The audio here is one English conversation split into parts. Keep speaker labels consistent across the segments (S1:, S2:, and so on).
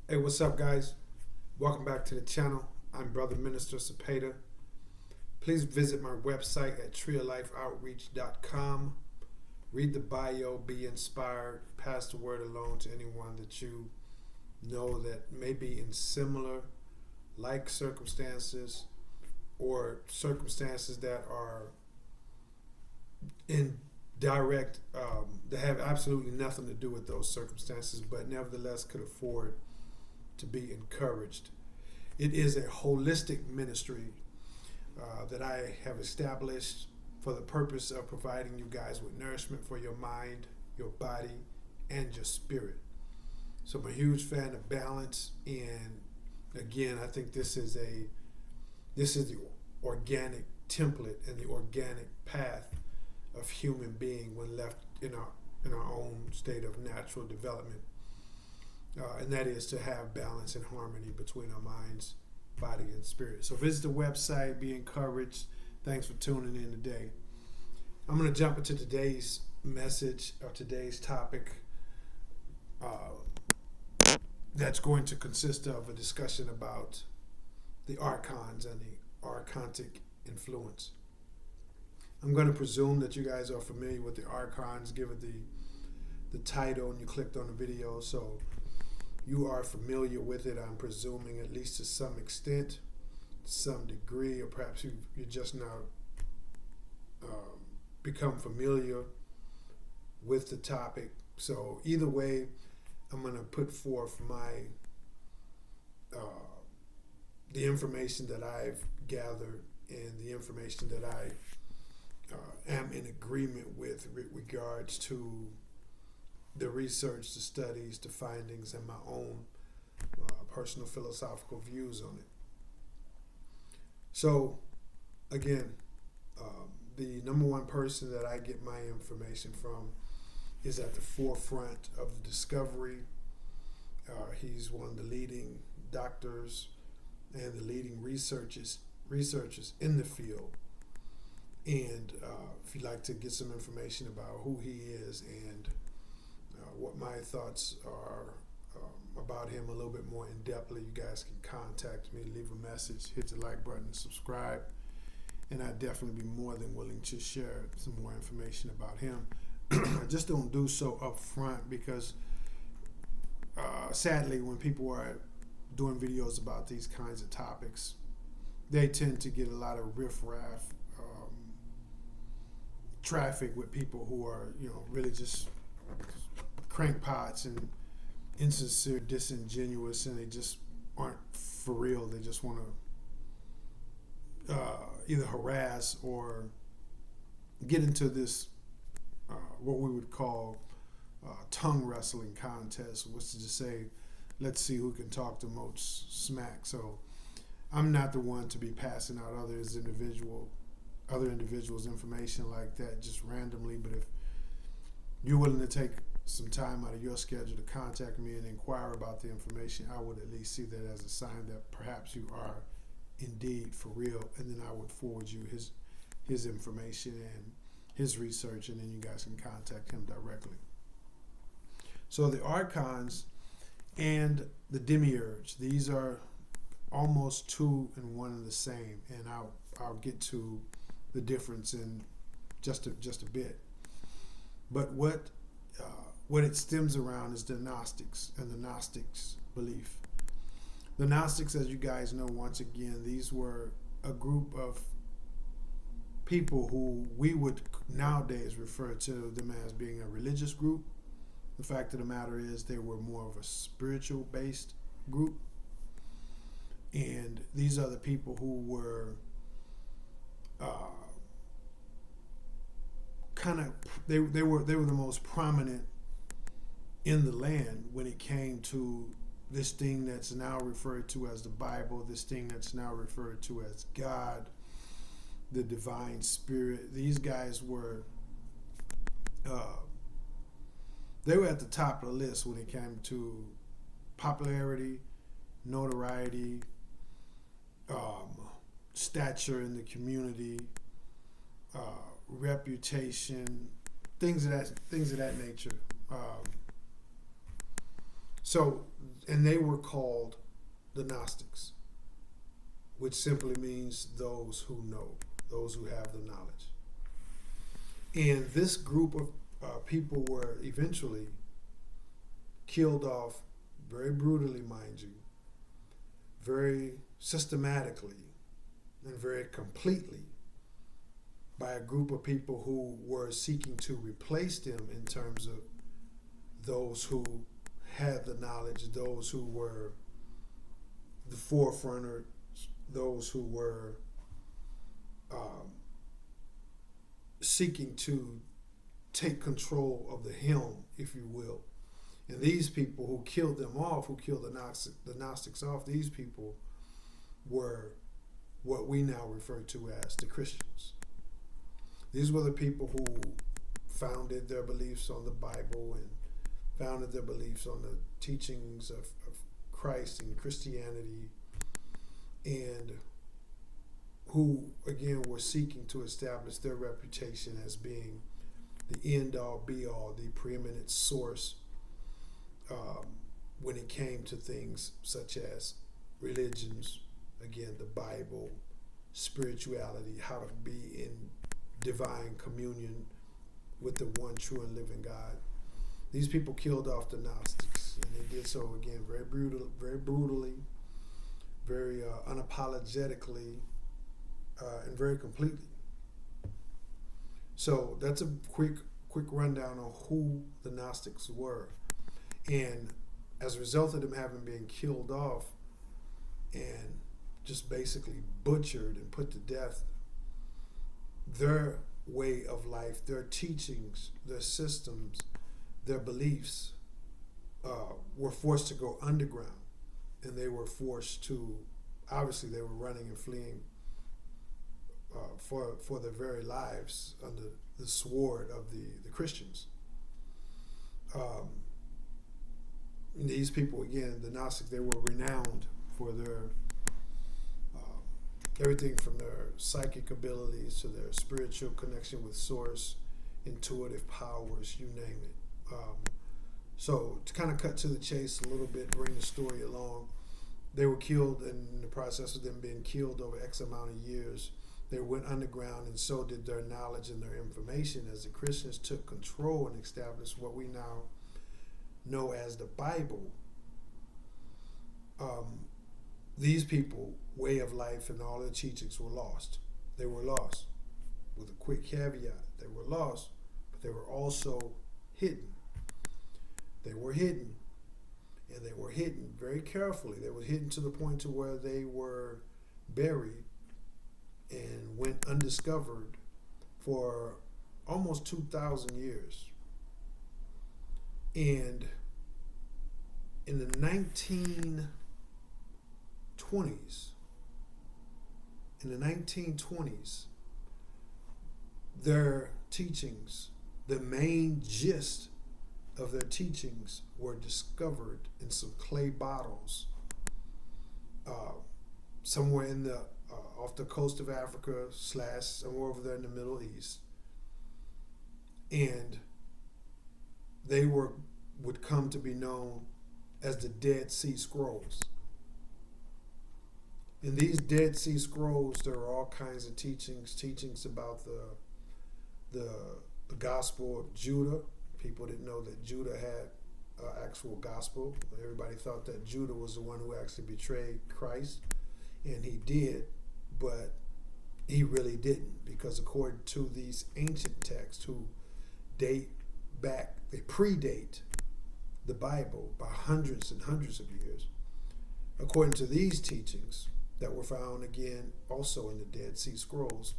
S1: Hey, what's up, guys? Welcome back to the channel. I'm Brother Minister Cepeda. Please visit my website at treeoflifeoutreach.com. Read the bio, be inspired, pass the word along to anyone that you know that may be in similar, like circumstances or circumstances that are in direct, that have absolutely nothing to do with those circumstances, but nevertheless could afford to be encouraged. It is a holistic ministry that I have established for the purpose of providing you guys with nourishment for your mind, your body, and your spirit. So I'm a huge fan of balance, and again, I think this is the organic template and the organic path of human being when left in our own state of natural development. And that is to have balance and harmony between our minds, body, and spirit. So visit the website, be encouraged. Thanks for tuning in today. I'm going to jump into today's message or today's topic that's going to consist of a discussion about the archons and the archontic influence. I'm going to presume that you guys are familiar with the archons, given the title, and you clicked on the video. So you are familiar with it, I'm presuming, at least to some extent, some degree, or perhaps you just now become familiar with the topic. So either way, I'm going to put forth the information that I've gathered and the information that I am in agreement with regards to the research, the studies, the findings, and my own personal philosophical views on it. So, again, the number one person that I get my information from is at the forefront of the discovery. He's one of the leading doctors and the leading researchers in the field. And if you'd like to get some information about who he is and what my thoughts are about him a little bit more in depthly, you guys can contact me, leave a message, hit the like button, subscribe, and I'd definitely be more than willing to share some more information about him. I just don't do so up front because sadly, when people are doing videos about these kinds of topics, they tend to get a lot of riffraff traffic with people who are, really just crankpots and insincere, disingenuous, and they just aren't for real. They just want to either harass or get into this what we would call tongue wrestling contest, which is to say, let's see who can talk the most smack. So I'm not the one to be passing out other individuals' information like that just randomly, but if you're willing to take some time out of your schedule to contact me and inquire about the information, I would at least see that as a sign that perhaps you are indeed for real, and then I would forward you his information and his research, and then you guys can contact him directly. So the archons and the demiurge, these are almost two and one and the same, and I'll get to the difference in just a bit. But what it stems around is the Gnostics and the Gnostics' belief. The Gnostics, as you guys know, once again, these were a group of people who we would nowadays refer to them as being a religious group. The fact of the matter is they were more of a spiritual-based group. And these are the people who were they were the most prominent in the land when it came to this thing that's now referred to as the Bible, this thing that's now referred to as God, the divine spirit. These guys were they were at the top of the list when it came to popularity, notoriety, stature in the community, reputation, things of that nature. So, and they were called the Gnostics, which simply means those who know, those who have the knowledge. And this group of people were eventually killed off very brutally, mind you, very systematically, and very completely by a group of people who were seeking to replace them in terms of those who had the knowledge, those who were the forefronters, those who were seeking to take control of the helm, if you will. And these people who killed them off, who killed the Gnostics off, these people were what we now refer to as the Christians. These were the people who founded their beliefs on the Bible and founded their beliefs on the teachings of Christ and Christianity, and who, again, were seeking to establish their reputation as being the end-all, be-all, the preeminent source when it came to things such as religions, again, the Bible, spirituality, how to be in divine communion with the one true and living God. These people killed off the Gnostics, and they did so, again, very brutally, very unapologetically, and very completely. So that's a quick rundown on who the Gnostics were. And as a result of them having been killed off and just basically butchered and put to death, their way of life, their teachings, their systems, their beliefs were forced to go underground. And they were forced to, obviously they were running and fleeing for their very lives under the sword of the Christians. These people, again, the Gnostics, they were renowned for their everything from their psychic abilities to their spiritual connection with Source, intuitive powers, you name it. So to kind of cut to the chase a little bit, bring the story along, they were killed, and in the process of them being killed over X amount of years, they went underground, and so did their knowledge and their information as the Christians took control and established what we now know as the Bible. These people, way of life and all their teachings were lost. They were lost. With a quick caveat, they were lost, but they were also hidden. They were hidden, and they were hidden very carefully. They were hidden to the point to where they were buried and went undiscovered for almost 2,000 years. And in the 1920s, their teachings, the main gist of their teachings, were discovered in some clay bottles somewhere in the off the coast of Africa / somewhere over there in the Middle East. And they would come to be known as the Dead Sea Scrolls. In these Dead Sea Scrolls, there are all kinds of teachings about the Gospel of Judah. People didn't know that Judah had actual gospel. Everybody thought that Judah was the one who actually betrayed Christ, and he did, but he really didn't, because according to these ancient texts who date back, they predate the Bible by hundreds and hundreds of years. According to these teachings that were found again also in the Dead Sea Scrolls,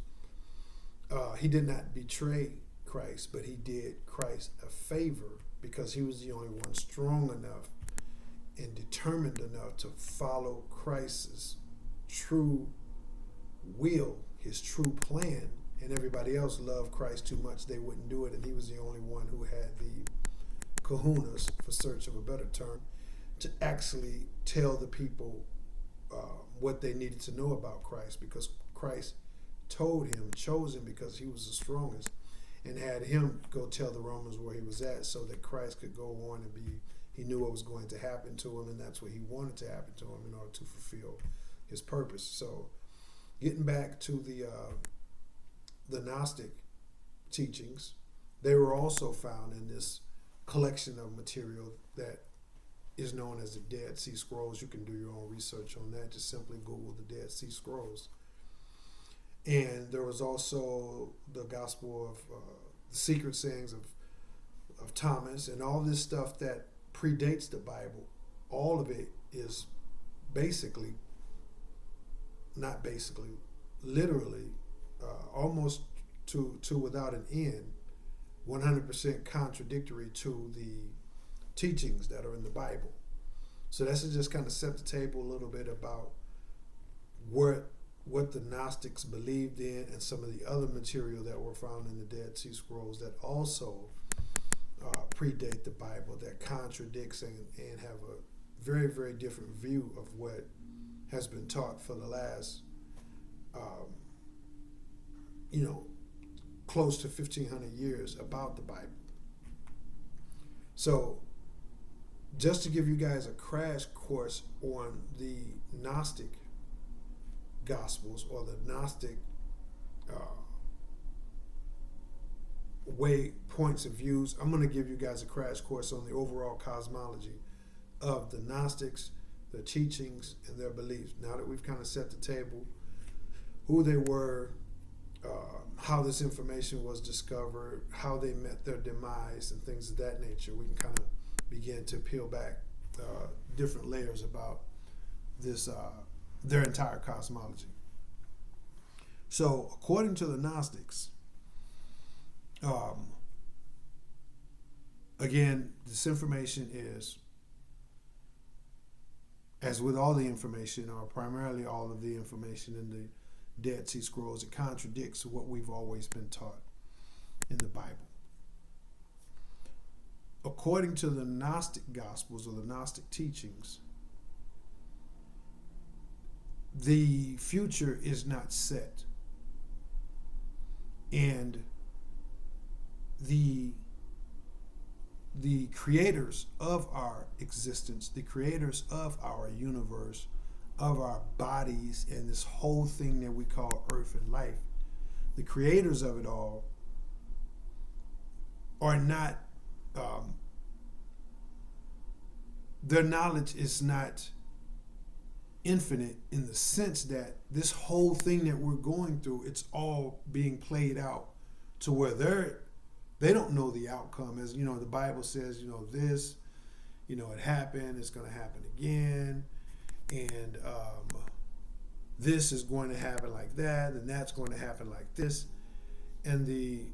S1: he did not betray Christ, but he did Christ a favor because he was the only one strong enough and determined enough to follow Christ's true will, his true plan, and everybody else loved Christ too much, they wouldn't do it, and he was the only one who had the kahunas, for search of a better term, to actually tell the people what they needed to know about Christ, because Christ chose him because he was the strongest, and had him go tell the Romans where he was at so that Christ could go on and be He knew what was going to happen to him, and that's what he wanted to happen to him in order to fulfill his purpose. So, getting back to the Gnostic teachings, they were also found in this collection of material that is known as the Dead Sea Scrolls. You can do your own research on that. Just simply Google the Dead Sea Scrolls. And there was also the Gospel of the Secret Sayings of Thomas, and all this stuff that predates the Bible. All of it is basically, not basically, literally, almost to without an end, 100% contradictory to the teachings that are in the Bible. So that's to just kind of set the table a little bit about what the Gnostics believed in, and some of the other material that were found in the Dead Sea Scrolls that also predate the Bible, that contradicts and have a very, very different view of what has been taught for the last, close to 1,500 years about the Bible. So, just to give you guys a crash course on the Gnostic Gospels, or the Gnostic points of views, I'm going to give you guys a crash course on the overall cosmology of the Gnostics, their teachings, and their beliefs. Now that we've kind of set the table, who they were, how this information was discovered, how they met their demise, and things of that nature, we can kind of begin to peel back different layers about this, their entire cosmology. So, according to the Gnostics, again, this information is, as with all the information, or primarily all of the information in the Dead Sea Scrolls, it contradicts what we've always been taught in the Bible. According to the Gnostic Gospels, or the Gnostic teachings, the future is not set. And the creators of our existence, the creators of our universe, of our bodies, and this whole thing that we call Earth and life, the creators of it all are not, their knowledge is not infinite, in the sense that this whole thing that we're going through, it's all being played out to where they don't know the outcome. As the Bible says, this, it happened, it's going to happen again, and this is going to happen like that, and that's going to happen like this. And the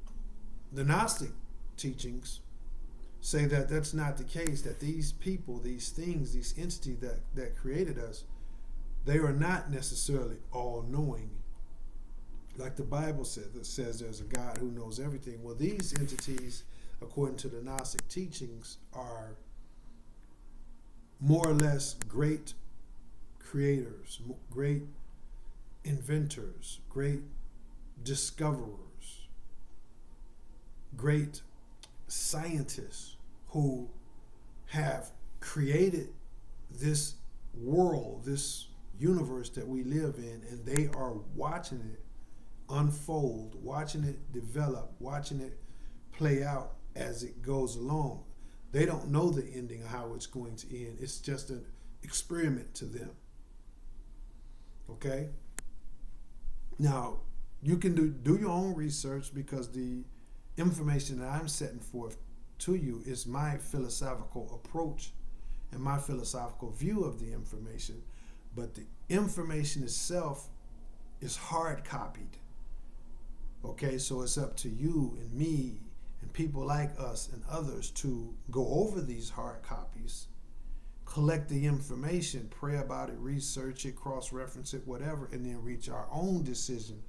S1: Gnostic teachings say that that's not the case, that these people, these things, these entities that created us, they are not necessarily all-knowing. Like the Bible says, that says there's a God who knows everything. Well, these entities, according to the Gnostic teachings, are more or less great creators, great inventors, great discoverers, great scientists who have created this world, this universe that we live in, and they are watching it unfold, watching it develop, watching it play out as it goes along. They don't know the ending of how it's going to end. It's just an experiment to them. Okay? Now, you can do your own research, because the information that I'm setting forth to you is my philosophical approach and my philosophical view of the information. But the information itself is hard copied. Okay, so it's up to you and me and people like us and others to go over these hard copies, collect the information, pray about it, research it, cross-reference it, whatever, and then reach our own decision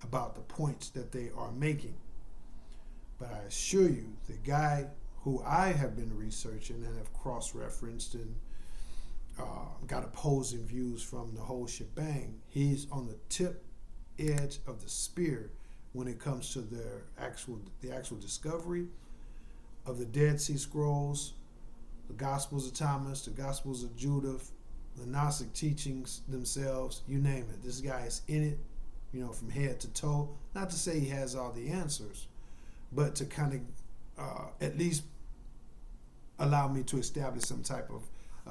S1: about the points that they are making. But I assure you, the guy who I have been researching and have cross-referenced and got opposing views from the whole shebang, he's on the tip edge of the spear when it comes to the actual discovery of the Dead Sea Scrolls, the Gospels of Thomas, the Gospels of Judah, the Gnostic teachings themselves, you name it. This guy is in it, from head to toe. Not to say he has all the answers, but to kind of at least allow me to establish some type of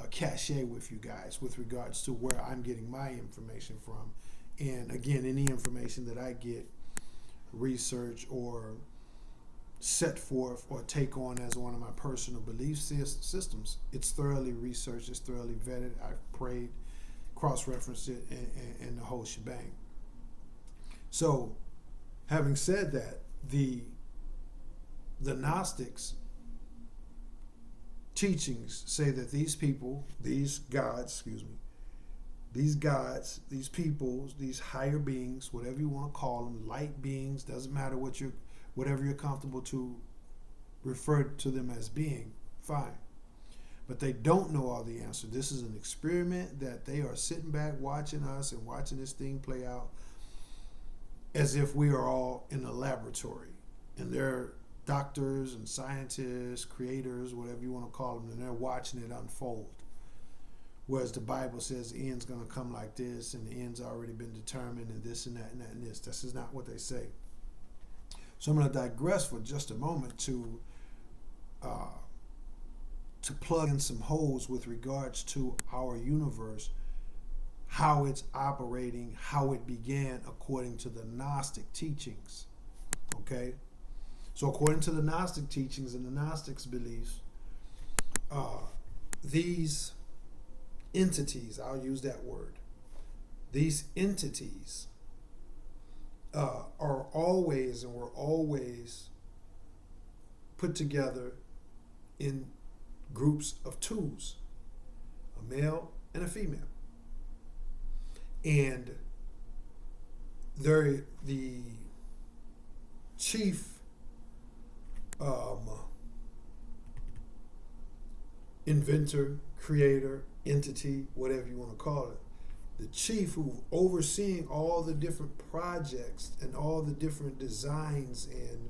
S1: cachet with you guys with regards to where I'm getting my information from. And again, any information that I get, research or set forth or take on as one of my personal belief systems, it's thoroughly researched, it's thoroughly vetted. I've prayed, cross-referenced it, and the whole shebang. So, having said that, the Gnostics teachings say that these people, these gods, these peoples, these higher beings, whatever you want to call them, light beings, doesn't matter whatever you're comfortable to refer to them as being, fine. But they don't know all the answers. This is an experiment that they are sitting back watching us and watching this thing play out as if we are all in a laboratory. And they're doctors and scientists, creators, whatever you want to call them, and they're watching it unfold. Whereas the Bible says the end's going to come like this, and the end's already been determined, and this and that and that and this. This is not what they say. So I'm going to digress for just a moment to plug in some holes with regards to our universe, how it's operating, how it began according to the Gnostic teachings. Okay? So according to the Gnostic teachings and the Gnostics' beliefs, these entities, I'll use that word, these entities are always and were always put together in groups of twos, a male and a female. And they're the chief inventor, creator, entity, whatever you want to call it, the chief who overseeing all the different projects and all the different designs and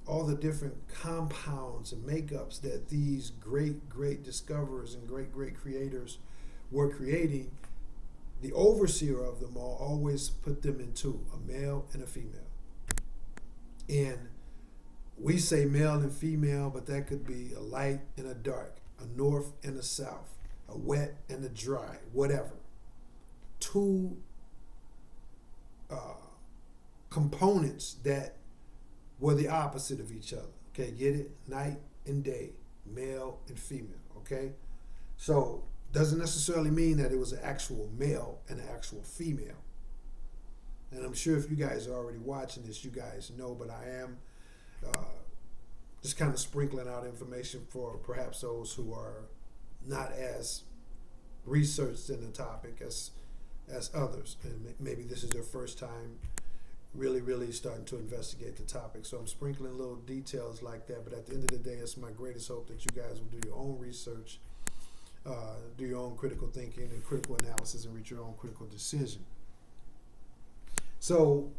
S1: all the different compounds and makeups that these great discoverers and great creators were creating. The overseer of them all always put them in two, a male and a female. And we say male and female, but that could be a light and a dark, a north and a south, a wet and a dry, whatever. Two components that were the opposite of each other. Okay, get it? Night and day, male and female. Okay? So, doesn't necessarily mean that it was an actual male and an actual female. And I'm sure if you guys are already watching this, you guys know, but I am just kind of sprinkling out information for perhaps those who are not as researched in the topic as others. And maybe this is their first time really starting to investigate the topic. So I'm sprinkling little details like that. But at the end of the day, it's my greatest hope that you guys will do your own research, do your own critical thinking and critical analysis, and reach your own critical decision. So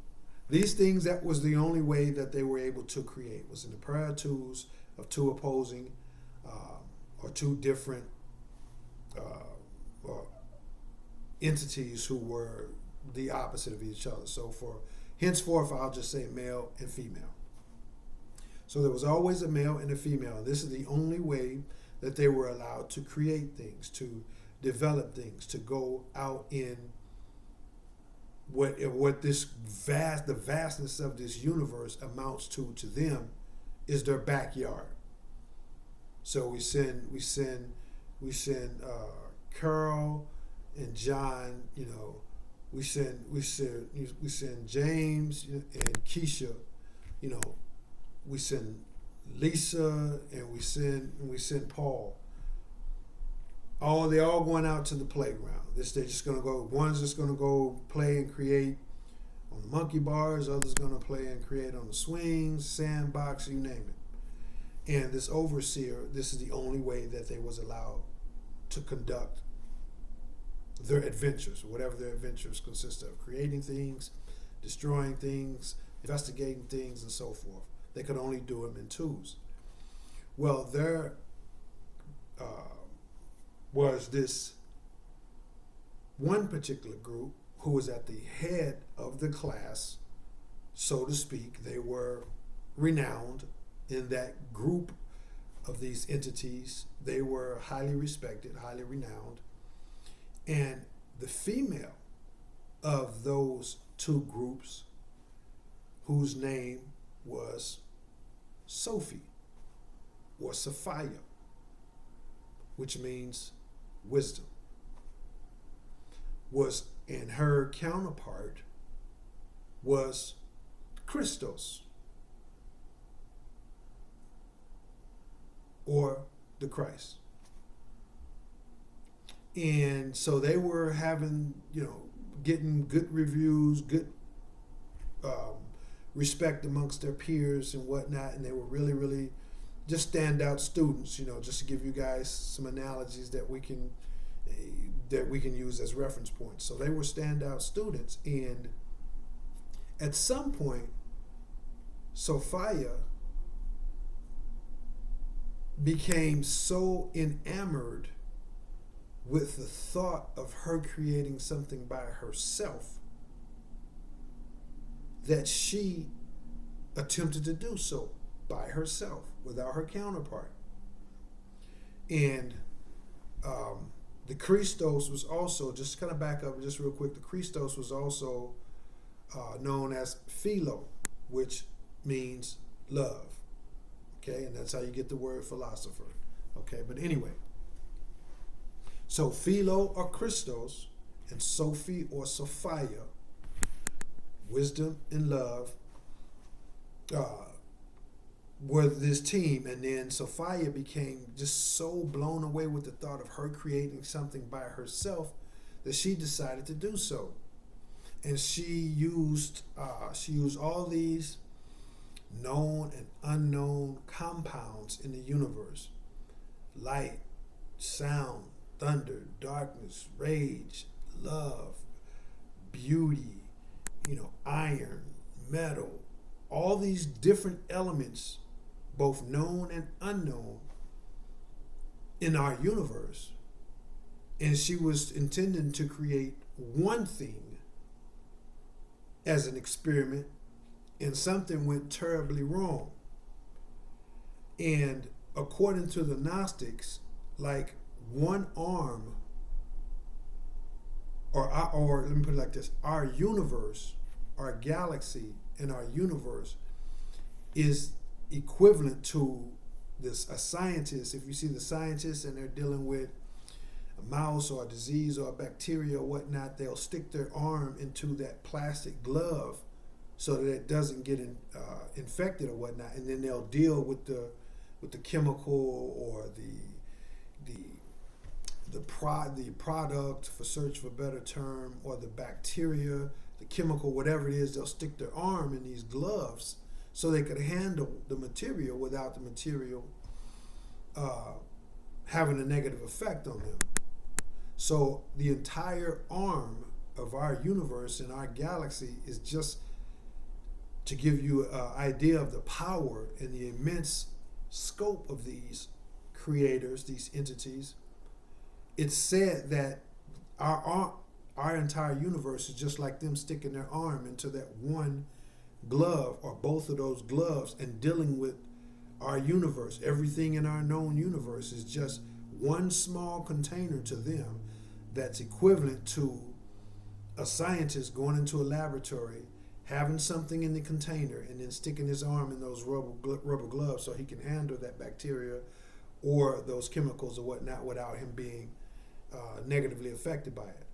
S1: these things, that was the only way that they were able to create, was in the prayer tools of two opposing or two different entities who were the opposite of each other. So for henceforth, I'll just say male and female. So there was always a male and a female. This is the only way that they were allowed to create things, to develop things, to go out in what the vastness of this universe amounts to them is their backyard. So we send Carl and John, we send James and Keisha, we send Lisa and we send Paul. They're all going out to the playground. They're just gonna go. One's just gonna go play and create on the monkey bars. Others gonna play and create on the swings, sandbox, you name it. And this overseer, this is the only way that they was allowed to conduct their adventures, whatever their adventures consist of: creating things, destroying things, investigating things, and so forth. They could only do them in twos. Well, their was this one particular group who was at the head of the class, so to speak. They were renowned in that group of these entities. They were highly respected, highly renowned. And the female of those two groups, whose name was Sophie or Sophia, which means wisdom, was, and her counterpart was Christos, or the Christ. And so they were having, getting good reviews, good respect amongst their peers and whatnot, and they were really, really just standout students. Just to give you guys some analogies that we can use as reference points. So they were standout students, and at some point, Sophia became so enamored with the thought of her creating something by herself that she attempted to do so by herself without her counterpart. And the Christos was also, just kind of back up just real quick, the Christos was also known as Philo, which means love. Okay, and that's how you get the word philosopher. Okay, but anyway, so Philo or Christos and Sophie or Sophia, wisdom and love, were this team. And then Sophia became just so blown away with the thought of her creating something by herself that she decided to do so. And she used all these known and unknown compounds in the universe: light, sound, thunder, darkness, rage, love, beauty, iron, metal, all these different elements, both known and unknown, in our universe. And she was intending to create one thing as an experiment, and something went terribly wrong. And according to the Gnostics, like one arm, or let me put it like this: our universe, our galaxy, and our universe is equivalent to a scientist. If you see the scientists and they're dealing with a mouse or a disease or a bacteria or whatnot, they'll stick their arm into that plastic glove so that it doesn't get infected or whatnot, and then they'll deal with the chemical or the product, for search for a better term, or the bacteria, the chemical, whatever it is. They'll stick their arm in these gloves so they could handle the material without the material having a negative effect on them. So the entire arm of our universe and our galaxy is just to give you an idea of the power and the immense scope of these creators, these entities. It's said that our entire universe is just like them sticking their arm into that one glove or both of those gloves and dealing with our universe. Everything in our known universe is just one small container to them that's equivalent to a scientist going into a laboratory, having something in the container, and then sticking his arm in those rubber gloves so he can handle that bacteria or those chemicals or whatnot without him being negatively affected by it.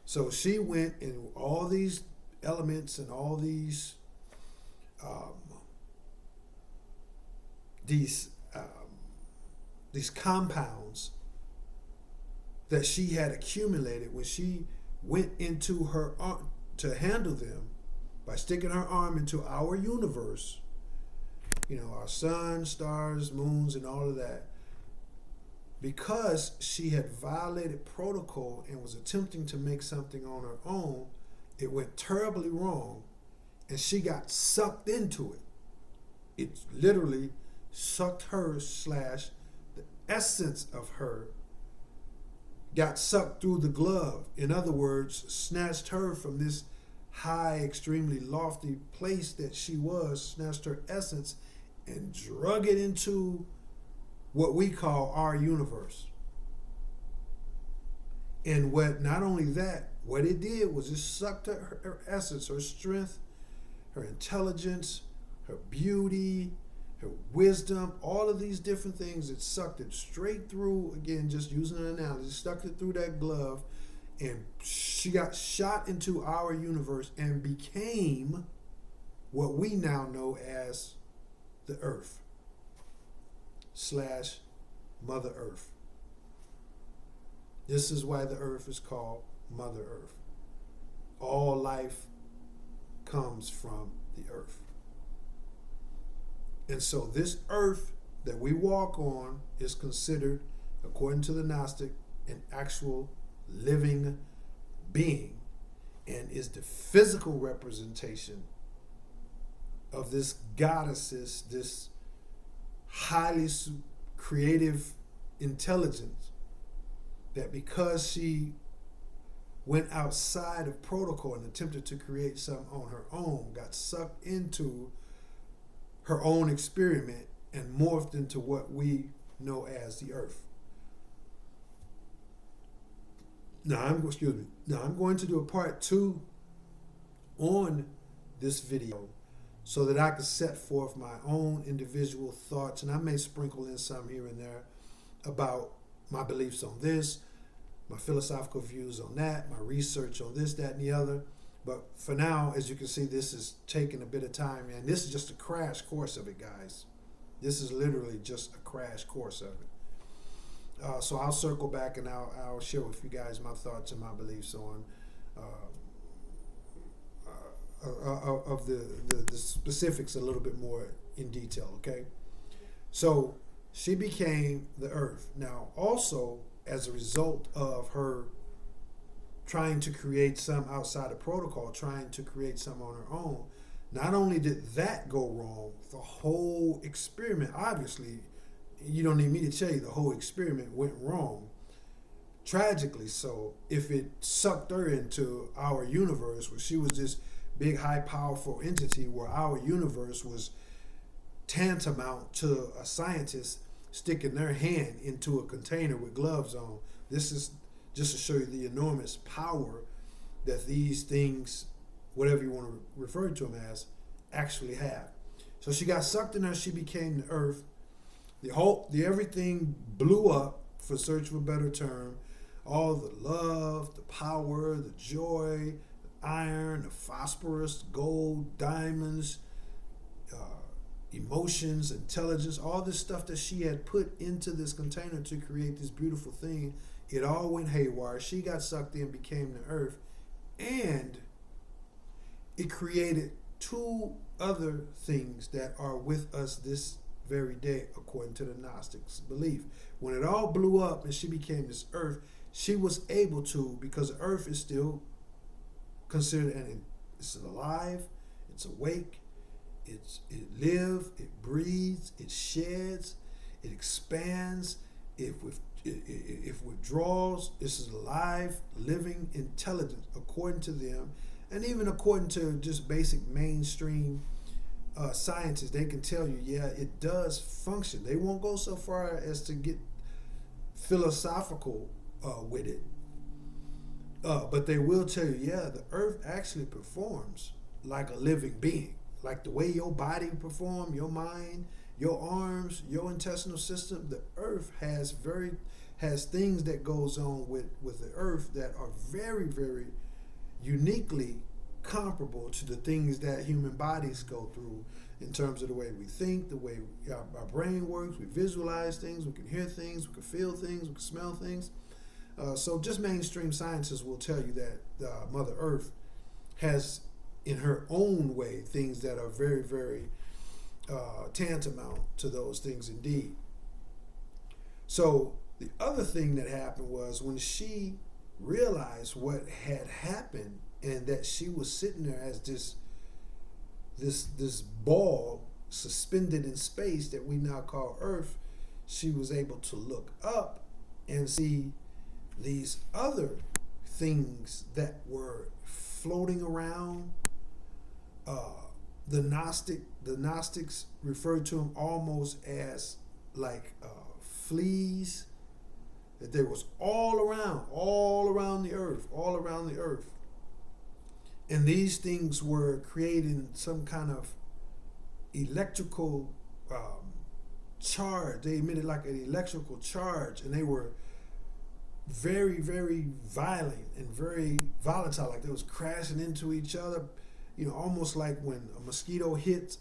S1: So she went in all these elements and all these compounds that she had accumulated when she went into her arm to handle them by sticking her arm into our universe, our sun, stars, moons, and all of that. Because she had violated protocol and was attempting to make something on her own, it went terribly wrong, and she got sucked into it. It literally sucked her / essence of her got sucked through the glove. In other words, snatched her from this high, extremely lofty place that she was, snatched her essence and drug it into what we call our universe. And what, not only that, what it did was it sucked her essence, her strength, her intelligence, her beauty, her wisdom, all of these different things. It sucked it straight through, again, just using an analogy, stuck it through that glove, and she got shot into our universe and became what we now know as the Earth / Mother Earth. This is why the Earth is called Mother Earth. All life comes from the Earth. And so this Earth that we walk on is considered, according to the Gnostic, an actual living being, and is the physical representation of this goddess's, this highly creative intelligence, that because she went outside of protocol and attempted to create something on her own, got sucked into her own experiment and morphed into what we know as the Earth. Now I'm going to do a part 2 on this video so that I can set forth my own individual thoughts, and I may sprinkle in some here and there about my beliefs on this, my philosophical views on that, my research on this, that, and the other. But for now, as you can see, this is taking a bit of time, and this is just a crash course of it, guys. This is literally just a crash course of it. So I'll circle back and I'll share with you guys my thoughts and my beliefs on of the specifics a little bit more in detail, okay? So she became the Earth. Now, also, as a result of her trying to create some outside of protocol, trying to create some on her own, not only did that go wrong, the whole experiment, obviously, you don't need me to tell you, the whole experiment went wrong. Tragically so, if it sucked her into our universe, where she was this big, high, powerful entity, where our universe was tantamount to a scientist sticking their hand into a container with gloves on. This is just to show you the enormous power that these things, whatever you want to refer to them as, actually have. So she got sucked in there, she became the Earth. The everything blew up, for search of a better term. All the love, the power, the joy, the iron, the phosphorus, gold, diamonds, emotions, intelligence, all this stuff that she had put into this container to create this beautiful thing, it all went haywire. She got sucked in, became the Earth, and it created 2 other things that are with us this very day, according to the Gnostics' belief. When it all blew up and she became this Earth, she was able to, because the Earth is still considered, and it's alive, it's awake, it lives, it breathes, it sheds, it expands, it withdraws. This is alive, living intelligence, according to them, and even according to just basic mainstream scientists. They can tell you, yeah, it does function. They won't go so far as to get philosophical with it, but they will tell you, yeah, the Earth actually performs like a living being. Like the way your body performs, your mind, your arms, your intestinal system, the Earth has things that goes on with the Earth that are very, very uniquely comparable to the things that human bodies go through in terms of the way we think, the way our brain works. We visualize things, we can hear things, we can feel things, we can smell things. So just mainstream scientists will tell you that Mother Earth has, in her own way, things that are very, very tantamount to those things indeed. So the other thing that happened was when she realized what had happened, and that she was sitting there as this ball suspended in space that we now call Earth, she was able to look up and see these other things that were floating around. The Gnostics referred to them almost as like fleas, that they was all around the earth. And these things were creating some kind of electrical charge. They emitted like an electrical charge, and they were very, very violent and very volatile. Like they was crashing into each other, almost like when a mosquito hits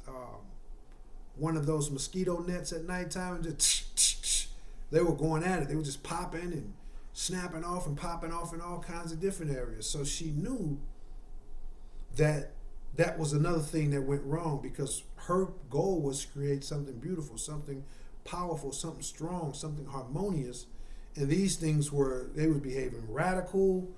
S1: one of those mosquito nets at nighttime, and just they were going at it. They were just popping and snapping off and popping off in all kinds of different areas. So she knew that was another thing that went wrong, because her goal was to create something beautiful, something powerful, something strong, something harmonious. And these things were behaving radical,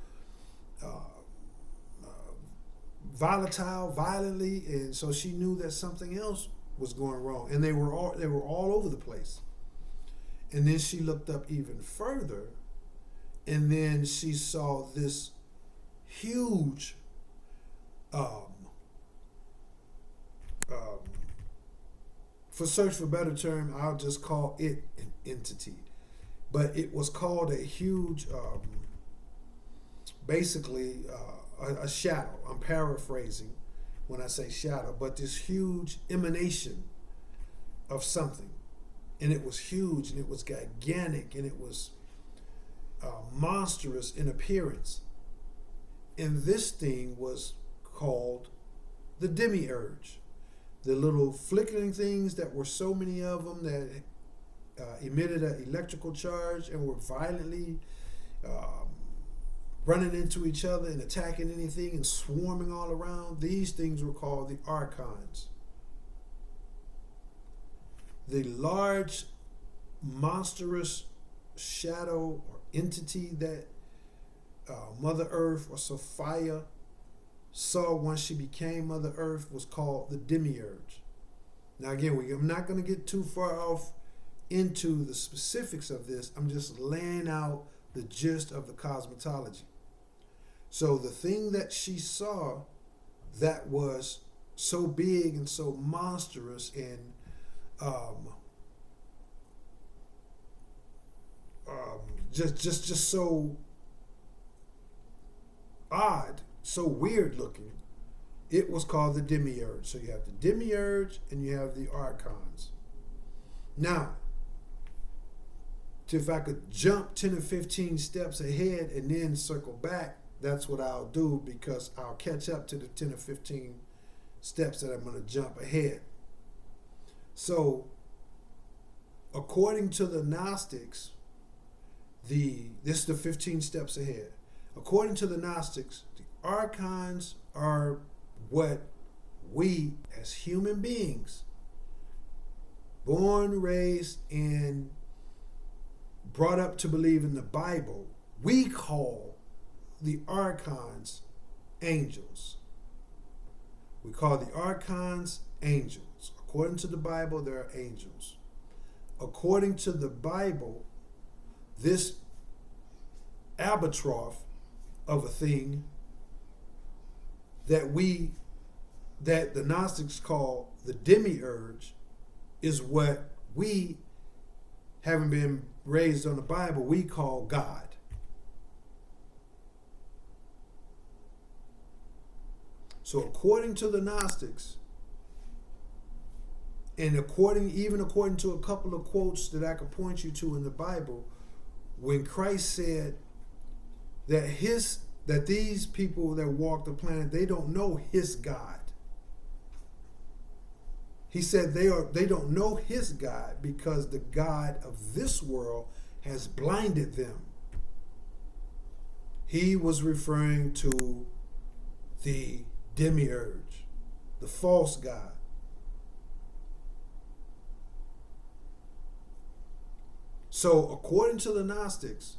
S1: volatile, violently, and so she knew that something else was going wrong, and they were all over the place. And then she looked up even further, and then she saw this huge for search for a better term, I'll just call it an entity. But it was called a huge, basically a shadow. I'm paraphrasing when I say shadow, but this huge emanation of something. And it was huge, and it was gigantic, and it was monstrous in appearance. And this thing was called the demiurge. The little flickering things that were so many of them that emitted an electrical charge and were violently running into each other and attacking anything and swarming all around. These things were called the archons. The large, monstrous shadow or entity that Mother Earth or Sophia saw once she became Mother Earth was called the demiurge. Now again, I'm not going to get too far off into the specifics of this. I'm just laying out the gist of the cosmology. So the thing that she saw that was so big and so monstrous and just so odd, so weird looking, it was called the demiurge. So you have the demiurge and you have the archons. Now, if I could jump 10 or 15 steps ahead and then circle back, that's what I'll do, because I'll catch up to the 10 or 15 steps that I'm going to jump ahead. So, according to the Gnostics, this is the 15 steps ahead. According to the Gnostics, the archons are what we as human beings, born, raised, and brought up to believe in the Bible, we call the archons angels. We call the archons angels. According to the Bible, they are angels. According to the Bible, this albatross of a thing that the Gnostics call the demiurge is what we, having been raised on the Bible, we call God. So according to the Gnostics, and according to a couple of quotes that I could point you to in the Bible, when Christ said that these people that walk the planet, they don't know his God. He said they don't know his God because the God of this world has blinded them. He was referring to the demiurge, the false God. So according to the Gnostics,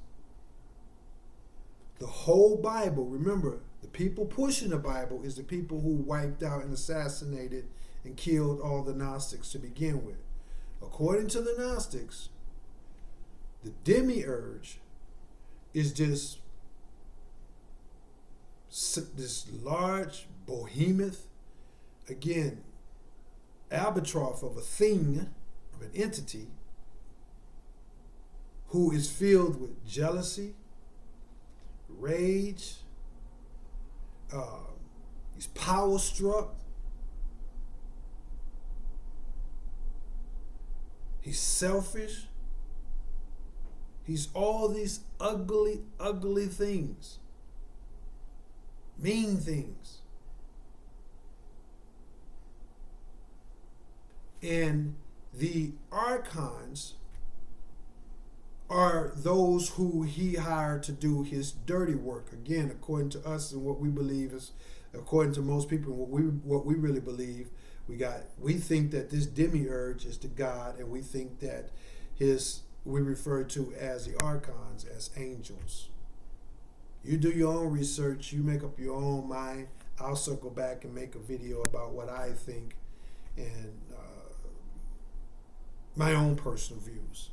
S1: the whole Bible, remember, the people pushing the Bible is the people who wiped out and assassinated and killed all the Gnostics to begin with. According to the Gnostics, The demiurge is this large behemoth, again, albatross of a thing, of an entity, who is filled with jealousy, rage, he's power struck, he's selfish, he's all these ugly, ugly things, mean things. And the archons are those who he hired to do his dirty work. Again, according to us and what we believe is, according to most people, what we really believe, we think that this demiurge is the God, and we think that we refer to as the archons as angels. You do your own research, you make up your own mind. I'll circle back and make a video about what I think and my own personal views.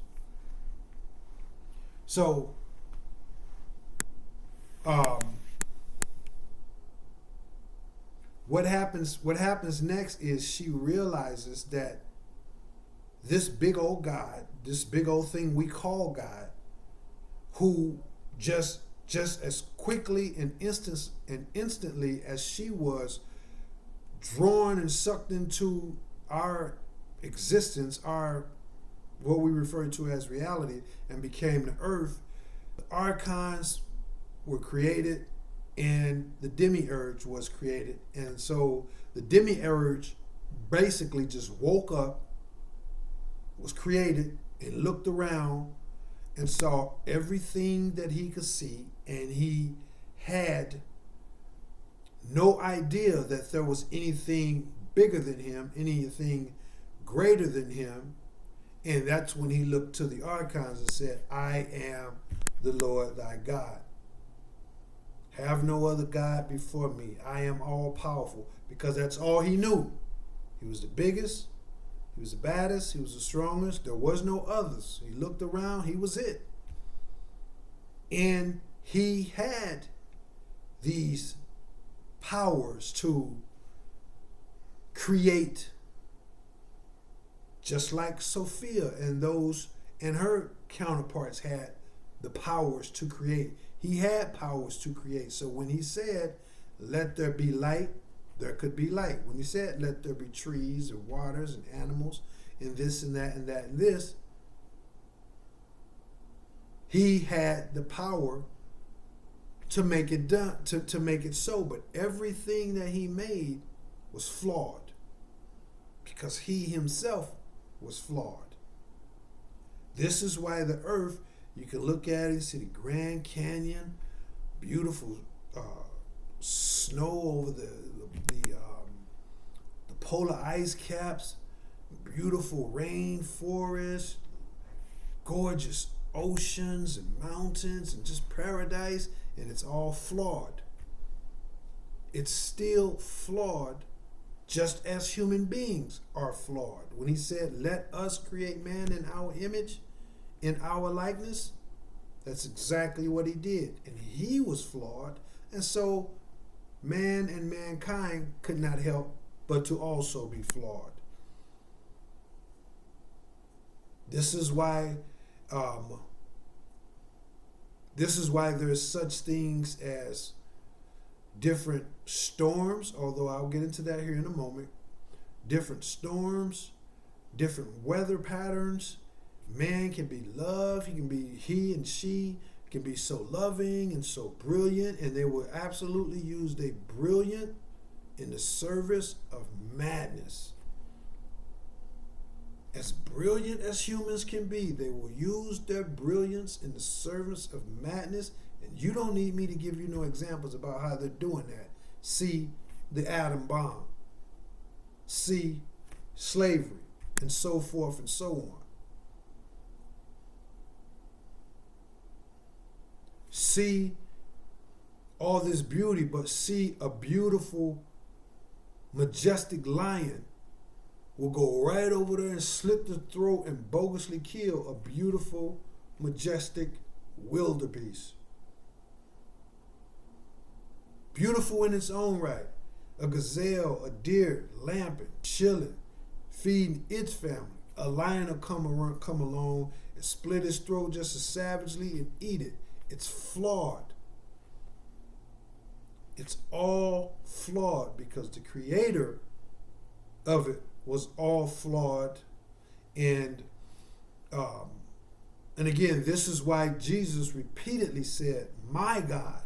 S1: So, what happens next is she realizes that this big old God, this big old thing we call God, who just as quickly and instantly as she was drawn and sucked into our existence, our what we refer to as reality, and became the earth, the archons were created and the demiurge was created. And so the demiurge basically just woke up, was created, and looked around and saw everything that he could see, and he had no idea that there was anything bigger than him, anything greater than him. And that's when he looked to the archons and said, I am the Lord thy God. Have no other God before me. I am all powerful, because that's all he knew. He was the biggest, he was the baddest, he was the strongest. There was no others. He looked around, he was it. And he had these powers to create, just like Sophia and those and her counterparts had the powers to create. He had powers to create. So when he said, let there be light, there could be light. When he said, let there be trees and waters and animals and this and that and that and this, he had the power to make it done, to make it so. But everything that he made was flawed, because he himself was flawed. This is why the earth, you can look at it, you see the Grand Canyon, beautiful snow over the polar ice caps, beautiful rainforest, gorgeous oceans and mountains and just paradise, and it's all flawed. It's still flawed, just as human beings are flawed. When he said, let us create man in our image, in our likeness, that's exactly what he did. And he was flawed, and so man and mankind could not help but to also be flawed. This is why there's such things as different storms, although I'll get into that here in a moment. Different storms, different weather patterns. Man can be loved, he and she can be so loving and so brilliant, and they will absolutely use their brilliance in the service of madness. As brilliant as humans can be, they will use their brilliance in the service of madness. And you don't need me to give you no examples about how they're doing that. See the atom bomb. See slavery, and so forth and so on. See all this beauty, but see a beautiful, majestic lion will go right over there and slit the throat and bogusly kill a beautiful majestic wildebeest. Beautiful in its own right. A gazelle, a deer, lamping, chilling, feeding its family. A lion will come along and split its throat just as savagely and eat it. It's flawed. It's all flawed because the creator of it was all flawed. And again, this is why Jesus repeatedly said, "My God."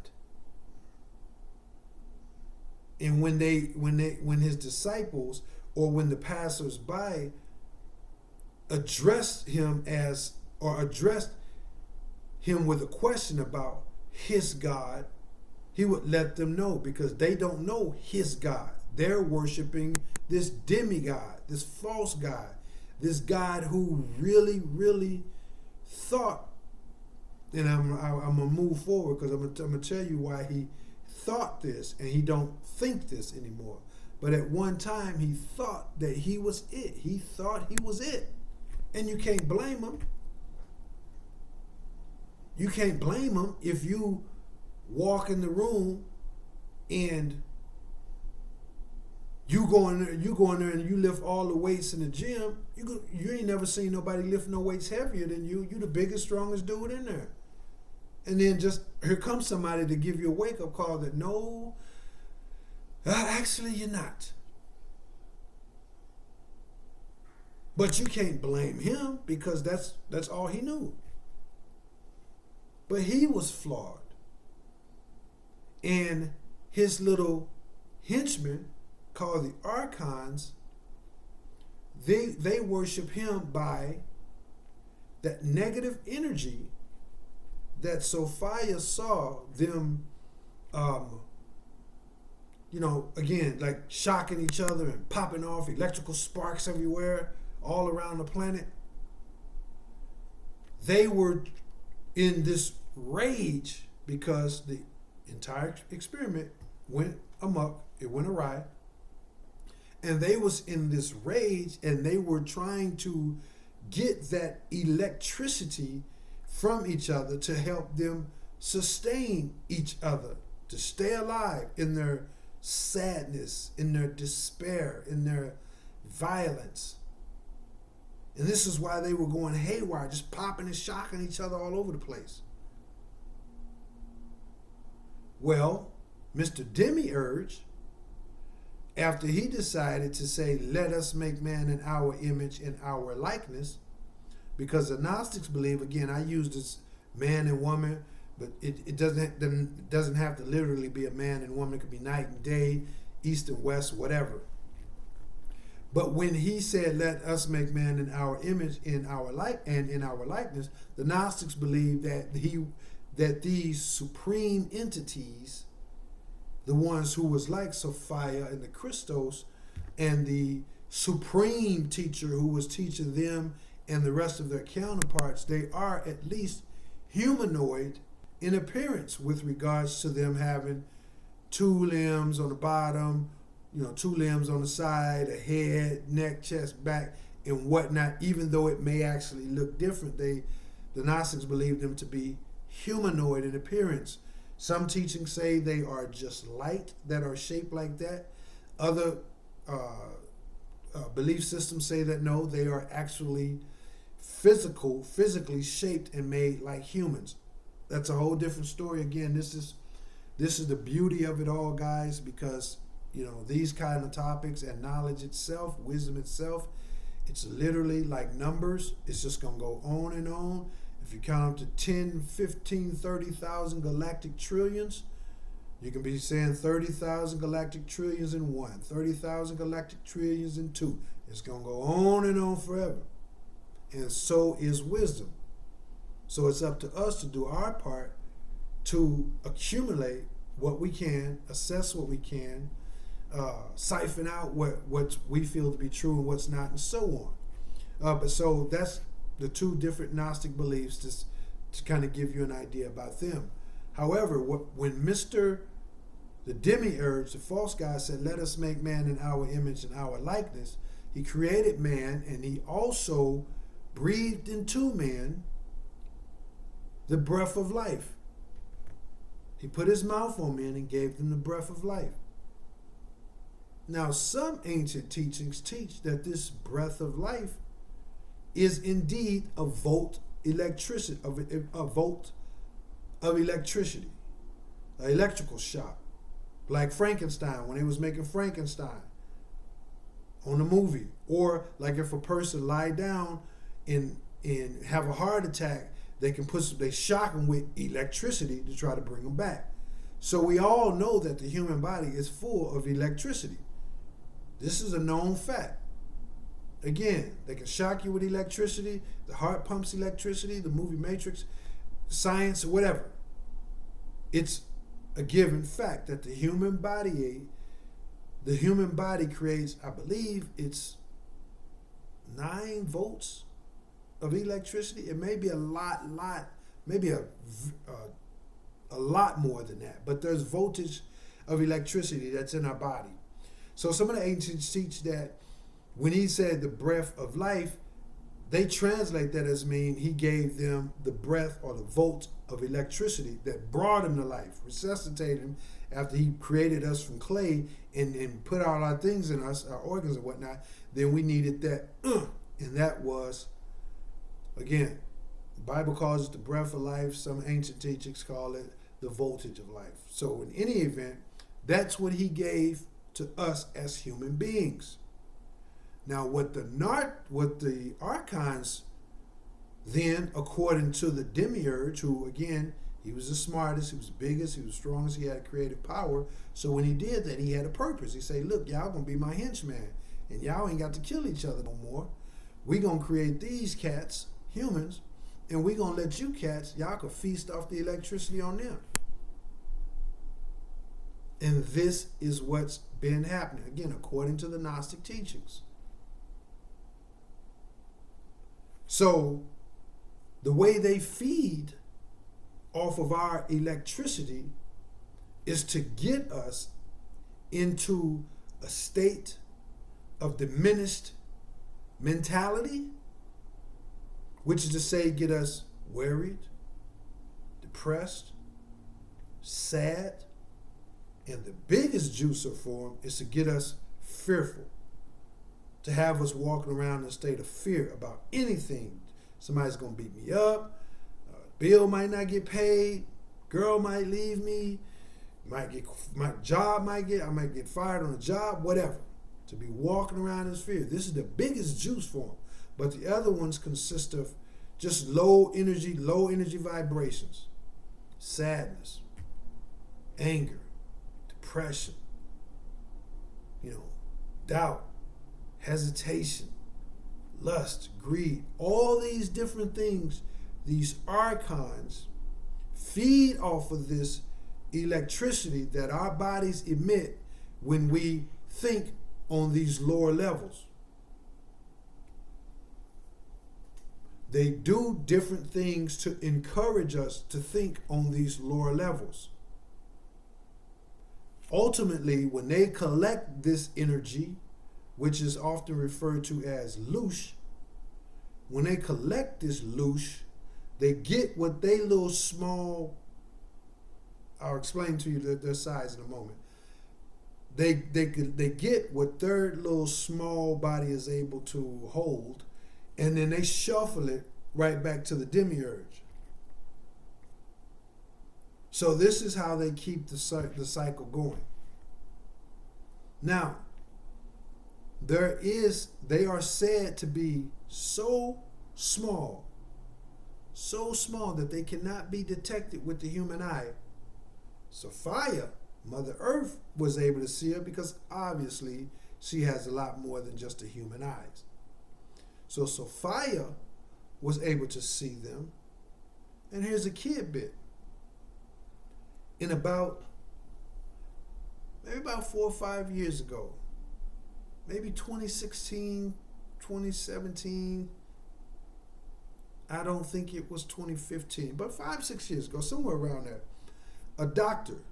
S1: And when his disciples or when the passers-by addressed him with a question about his God, he would let them know, because they don't know his God. They're worshiping this demigod, this false God, this God who really, really thought, and I'm gonna move forward because I'm gonna tell you why he thought this, and he don't think this anymore. But at one time he thought that he was it. He thought he was it. And you can't blame him. You can't blame him if you walk in the room and you go in there and you lift all the weights in the gym. You ain't never seen nobody lift no weights heavier than you. You the biggest, strongest dude in there. And then just here comes somebody to give you a wake-up call that no, actually you're not. But you can't blame him because that's all he knew. But he was flawed. And his little henchmen, called the archons, they worship him by that negative energy that Sophia saw them, again, like shocking each other and popping off electrical sparks everywhere, all around the planet. They were in this rage because the entire experiment went amok, it went awry, and they was in this rage, and they were trying to get that electricity from each other to help them sustain each other, to stay alive in their sadness, in their despair, in their violence. And this is why they were going haywire, just popping and shocking each other all over the place. Well, Mr. Demiurge, after he decided to say, "Let us make man in our image and our likeness," because the Gnostics believe, again, I use this man and woman, but it doesn't have to literally be a man and woman. It could be night and day, east and west, whatever. But when he said, "Let us make man in our image, in our likeness," the Gnostics believe that these supreme entities, the ones who was like Sophia and the Christos, and the supreme teacher who was teaching them and the rest of their counterparts, they are at least humanoid in appearance with regards to them having two limbs on the bottom, two limbs on the side, a head, neck, chest, back, and whatnot. Even though it may actually look different, the Gnostics believe them to be humanoid in appearance. Some teachings say they are just light that are shaped like that. Other belief systems say that no, they are actually physically shaped and made like humans. That's a whole different story. Again, this is the beauty of it all, guys, because these kind of topics and knowledge itself, wisdom itself, it's literally like numbers. It's just going to go on and on. If you count up to 10, 15, 30,000 galactic trillions, you can be saying 30,000 galactic trillions in one, 30,000 galactic trillions in two. It's going to go on and on forever. And so is wisdom. So it's up to us to do our part to accumulate what we can, assess what we can, siphon out what we feel to be true and what's not, and so on. But so that's the two different Gnostic beliefs, just to kind of give you an idea about them. However, when the demiurge, the false god, said, "Let us make man in our image and our likeness," he created man, and he also breathed into man the breath of life. He put his mouth on men and gave them the breath of life. Now, some ancient teachings teach that this breath of life is indeed a volt electricity, a volt of electricity, an electrical shock, like Frankenstein when they was making Frankenstein on the movie, or like if a person lie down and have a heart attack, they shock them with electricity to try to bring them back. So we all know that the human body is full of electricity. This is a known fact. Again, they can shock you with electricity. The heart pumps electricity. The movie Matrix, science, whatever. It's a given fact that the human body creates, I believe it's 9 volts of electricity. It may be a lot, maybe a lot more than that. But there's voltage of electricity that's in our body. So some of the ancients teach that when he said the breath of life, they translate that as mean he gave them the breath or the volt of electricity that brought him to life, resuscitated him after he created us from clay and put all our things in us, our organs and whatnot. Then we needed that, and that was, again, the Bible calls it the breath of life. Some ancient teachings call it the voltage of life. So in any event, that's what he gave to us as human beings. Now, what the archons then, according to the demiurge, who again, he was the smartest, he was the biggest, he was the strongest, he had creative power. So when he did that, he had a purpose. He said, look, y'all gonna be my henchmen, and y'all ain't got to kill each other no more. We gonna create these cats, humans, and we gonna let you cats, y'all can feast off the electricity on them. And this is what's been happening, again, according to the Gnostic teachings. So the way they feed off of our electricity is to get us into a state of diminished mentality, which is to say, get us worried, depressed, sad, and the biggest juicer form is to get us fearful, to have us walking around in a state of fear about anything. Somebody's going to beat me up, bill might not get paid, girl might leave me, my job I might get fired on a job, whatever. To be walking around in fear. This is the biggest juice form. But the other ones consist of just low energy vibrations, sadness, anger, depression, doubt, hesitation, lust, greed, all these different things. These archons feed off of this electricity that our bodies emit when we think on these lower levels. They do different things to encourage us to think on these lower levels. Ultimately, when they collect this energy, which is often referred to as loosh, when they collect this loosh, they get what they little small, I'll explain to you their size in a moment. They get what their little small body is able to hold, and then they shuffle it right back to the demiurge. So this is how they keep the cycle going. Now, they are said to be so small that they cannot be detected with the human eye. Sophia, Mother Earth, was able to see her because obviously she has a lot more than just the human eyes. So Sophia was able to see them. And here's a kid bit. In maybe about 4 or 5 years ago, maybe 2016, 2017, I don't think it was 2015, but 5-6 years ago, somewhere around there, a doctor.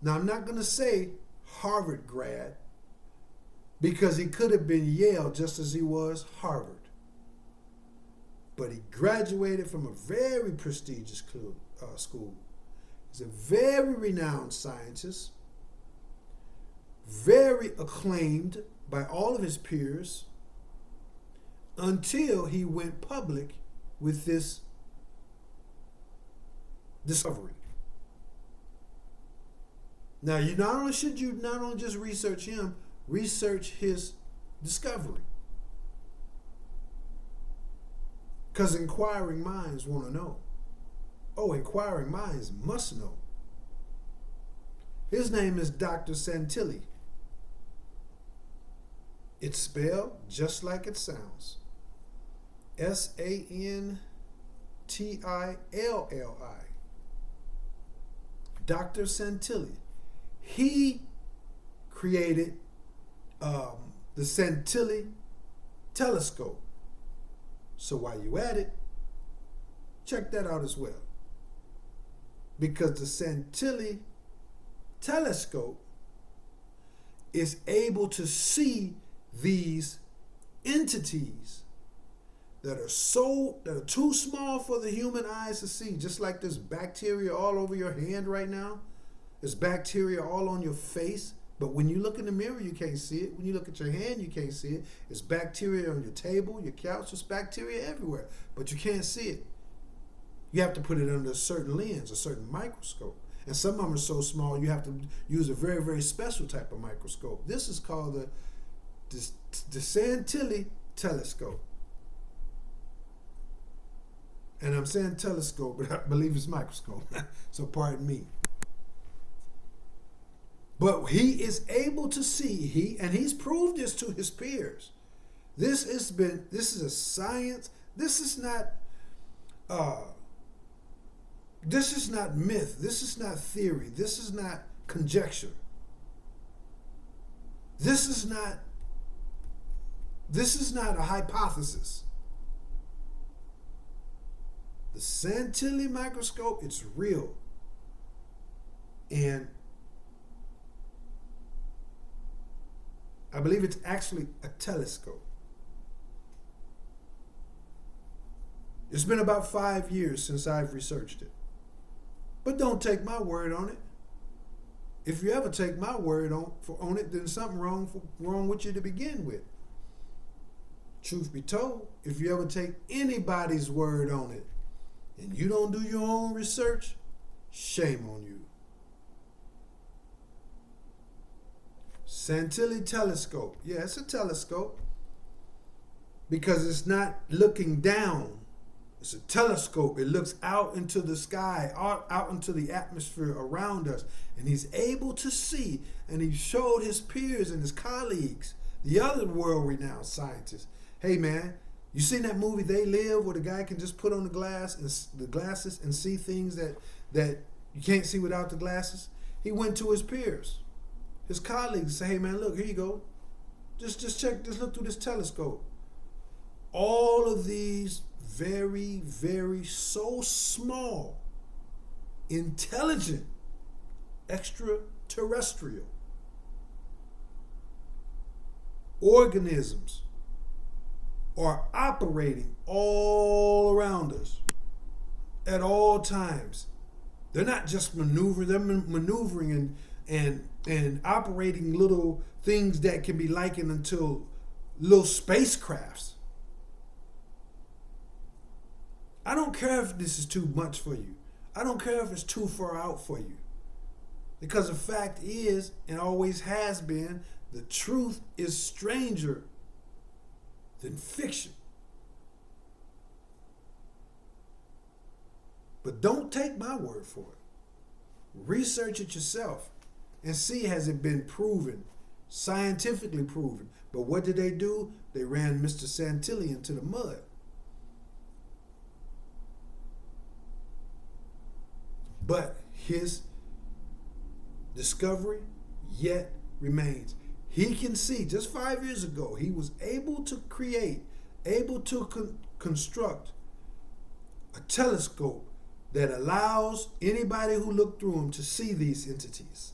S1: Now, I'm not going to say Harvard grad, because he could have been Yale just as he was Harvard. but he graduated from a very prestigious school. He's a very renowned scientist, very acclaimed by all of his peers, until he went public with this discovery. Now, not only should you not only just research him, research his discovery. Because inquiring minds want to know. Oh, inquiring minds must know. His name is Dr. Santilli. It's spelled just like it sounds. Santilli. Dr. Santilli. He created the Santilli telescope. So while you're at it, check that out as well. Because the Santilli telescope is able to see these entities that are too small for the human eyes to see, just like there's bacteria all over your hand right now. There's bacteria all on your face, but when you look in the mirror, you can't see it. When you look at your hand, you can't see it. There's bacteria on your table, your couch, there's bacteria everywhere, but you can't see it. You have to put it under a certain lens, a certain microscope. And some of them are so small, you have to use a very, very special type of microscope. This is called the Santilli telescope. And I'm saying telescope, but I believe it's microscope. So pardon me. But he is able to see, he's proved this to his peers. This is a science. This is not myth. This is not theory. This is not conjecture. This is not a hypothesis. The Santilli microscope, it's real. And I believe it's actually a telescope. It's been about 5 years since I've researched it. But don't take my word on it. If you ever take my word on it, then something wrong with you to begin with. Truth be told, if you ever take anybody's word on it and you don't do your own research, shame on you. Santilli telescope. Yeah, it's a telescope because it's not looking down. It's a telescope. It looks out into the sky, out into the atmosphere around us. And he's able to see, and he showed his peers and his colleagues, the other world-renowned scientists, hey man, you seen that movie They Live, where the guy can just put on the glasses and see things that you can't see without the glasses? He went to his peers, his colleagues, and said, hey man, look, here you go. Just look through this telescope. All of these very, very so small, intelligent, extraterrestrial organisms are operating all around us at all times. They're not just maneuvering, they're maneuvering and operating little things that can be likened unto little spacecrafts. I don't care if this is too much for you. I don't care if it's too far out for you. Because the fact is, and always has been, the truth is stranger than fiction. But don't take my word for it. Research it yourself and see, has it been proven, scientifically proven. But what did they do? They ran Mr. Santilli into the mud. But his discovery yet remains. He can see, just 5 years ago, he was able to construct a telescope that allows anybody who looked through him to see these entities,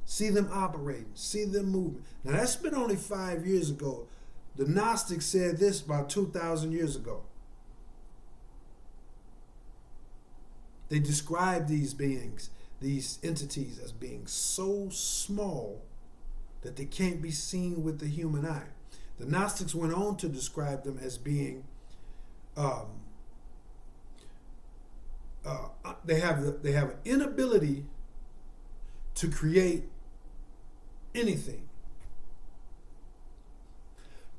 S1: see them operating, see them moving. Now that's been only 5 years ago. The gnostics said this about 2,000 years ago. they describe these beings, these entities, as being so small that they can't be seen with the human eye. The Gnostics went on to describe them as being they have an inability to create anything,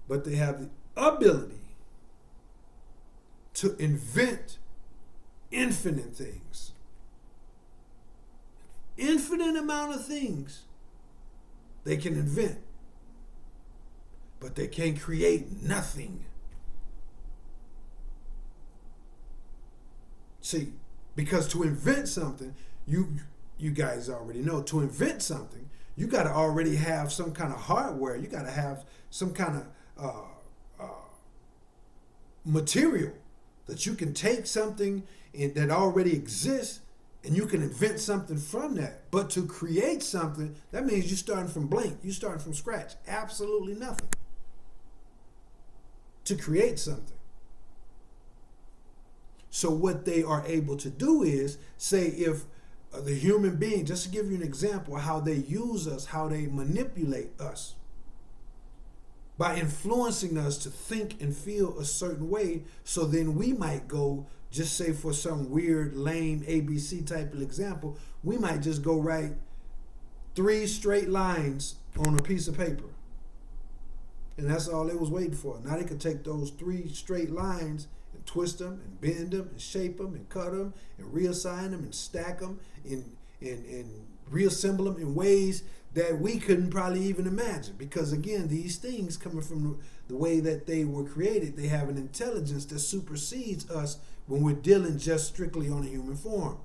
S1: but they have the ability to invent infinite things. Infinite amount of things they can invent, but they can't create nothing. See, because to invent something, you guys already know, to invent something, you got to already have some kind of hardware. You got to have some kind of material that you can take something that already exists and you can invent something from that. But to create something, that means you're starting from blank. You're starting from scratch. Absolutely nothing. To create something. So what they are able to do is, say if the human being, just to give you an example of how they use us, how they manipulate us, by influencing us to think and feel a certain way, so then we might go, just say for some weird, lame ABC type of example, we might just go write 3 straight lines on a piece of paper. And that's all they was waiting for. Now they could take those 3 straight lines and twist them and bend them and shape them and cut them and reassign them and stack them and reassemble them in ways that we couldn't probably even imagine. Because again, these things coming from the way that they were created, they have an intelligence that supersedes us when we're dealing just strictly on a human form.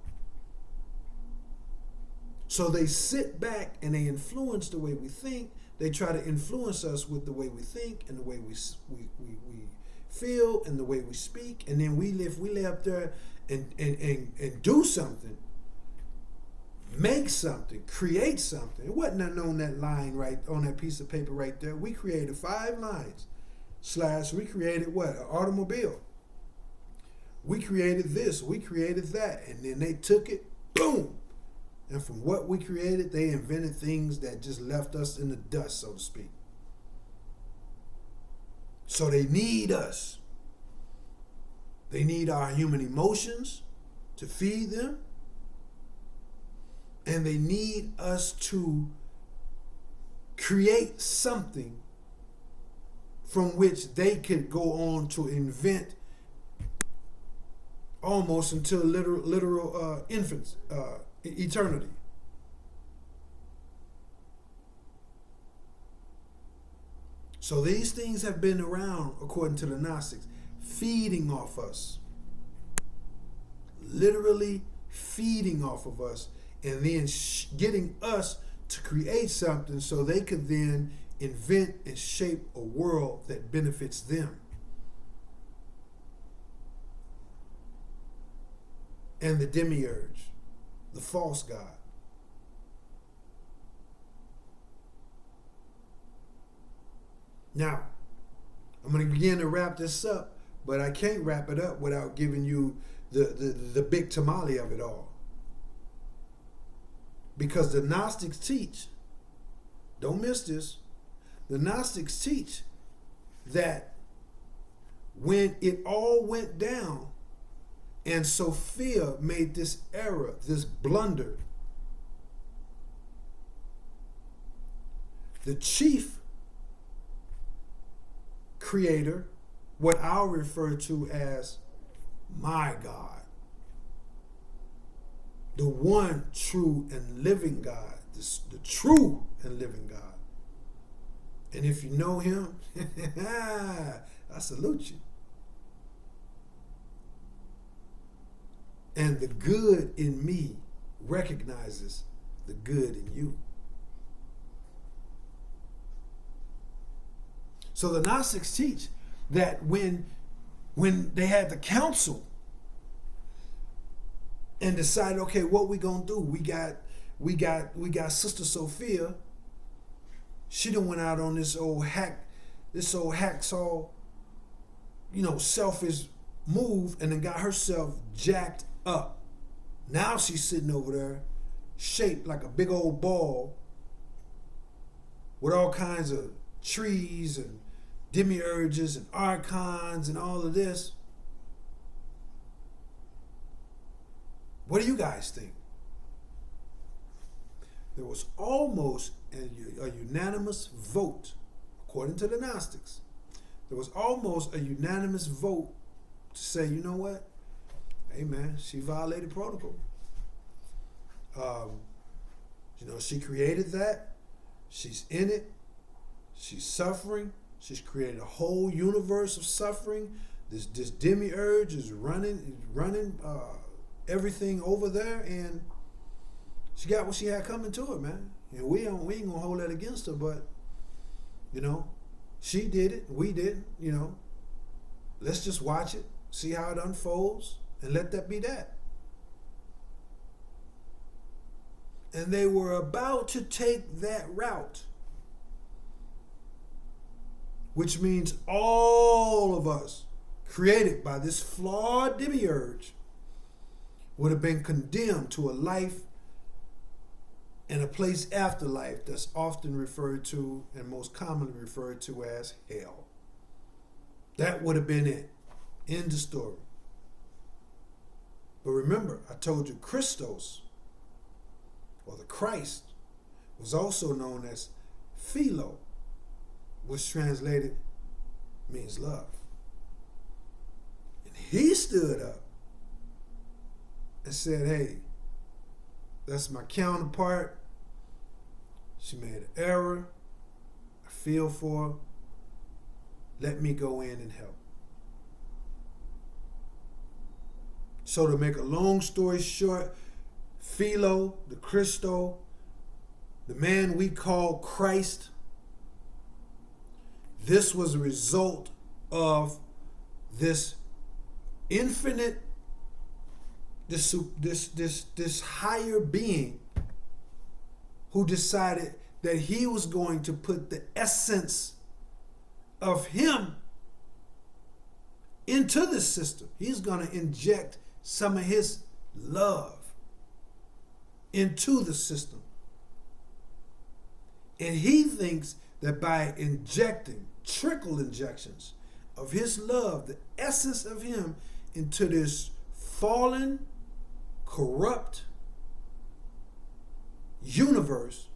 S1: So they sit back and they influence the way we think. They try to influence us with the way we think and the way we feel and the way we speak. And then we lay up there and do something, make something, create something. It wasn't nothing on that line right on that piece of paper right there. We created 5 lines. We created what? An automobile. We created this. We created that. And then they took it, boom. And from what we created, they invented things that just left us in the dust, so to speak. So they need us. They need our human emotions to feed them. And they need us to create something from which they could go on to invent almost until literal infants, eternity. So these things have been around, according to the Gnostics, feeding off us. Literally feeding off of us, and then getting us to create something so they could then invent and shape a world that benefits them. And the demiurge, the false god. Now, I'm going to begin to wrap this up, but I can't wrap it up without giving you the big tamale of it all. Because the Gnostics teach, don't miss this, the Gnostics teach that when it all went down and Sophia made this error, this blunder, the chief creator, what I'll refer to as my God, the one true and living God, the true and living God. And if you know him, I salute you. And the good in me recognizes the good in you. So the Gnostics teach that when they had the council and decided, okay, what we gonna do? We got Sister Sophia. She done went out on this old hacksaw, selfish move, and then got herself jacked up. Now she's sitting over there, shaped like a big old ball, with all kinds of trees and demiurges and archons and all of this. What do you guys think? There was almost a unanimous vote, according to the Gnostics. There was almost a unanimous vote to say, you know what? Hey man, she violated protocol. She created that. She's in it. She's suffering. She's created a whole universe of suffering. This demiurge is running everything over there, and she got what she had coming to her, man. And we ain't gonna hold that against her, but she did it. We didn't. Let's just watch it, see how it unfolds, and let that be that. And they were about to take that route, which means all of us created by this flawed demiurge would have been condemned to a life and a place after life that's often referred to and most commonly referred to as hell. That would have been it. End of story. But remember, I told you Christos, or the Christ, was also known as Philo, which translated means love. And he stood up and said, hey, that's my counterpart. She made an error. I feel for her. Let me go in and help. So to make a long story short, Philo, the Christo, the man we call Christ, this was a result of this infinite, this higher being who decided that he was going to put the essence of him into the system. He's going to inject some of his love into the system. And he thinks that by injecting trickle injections of his love, the essence of him, into this fallen, corrupt universe,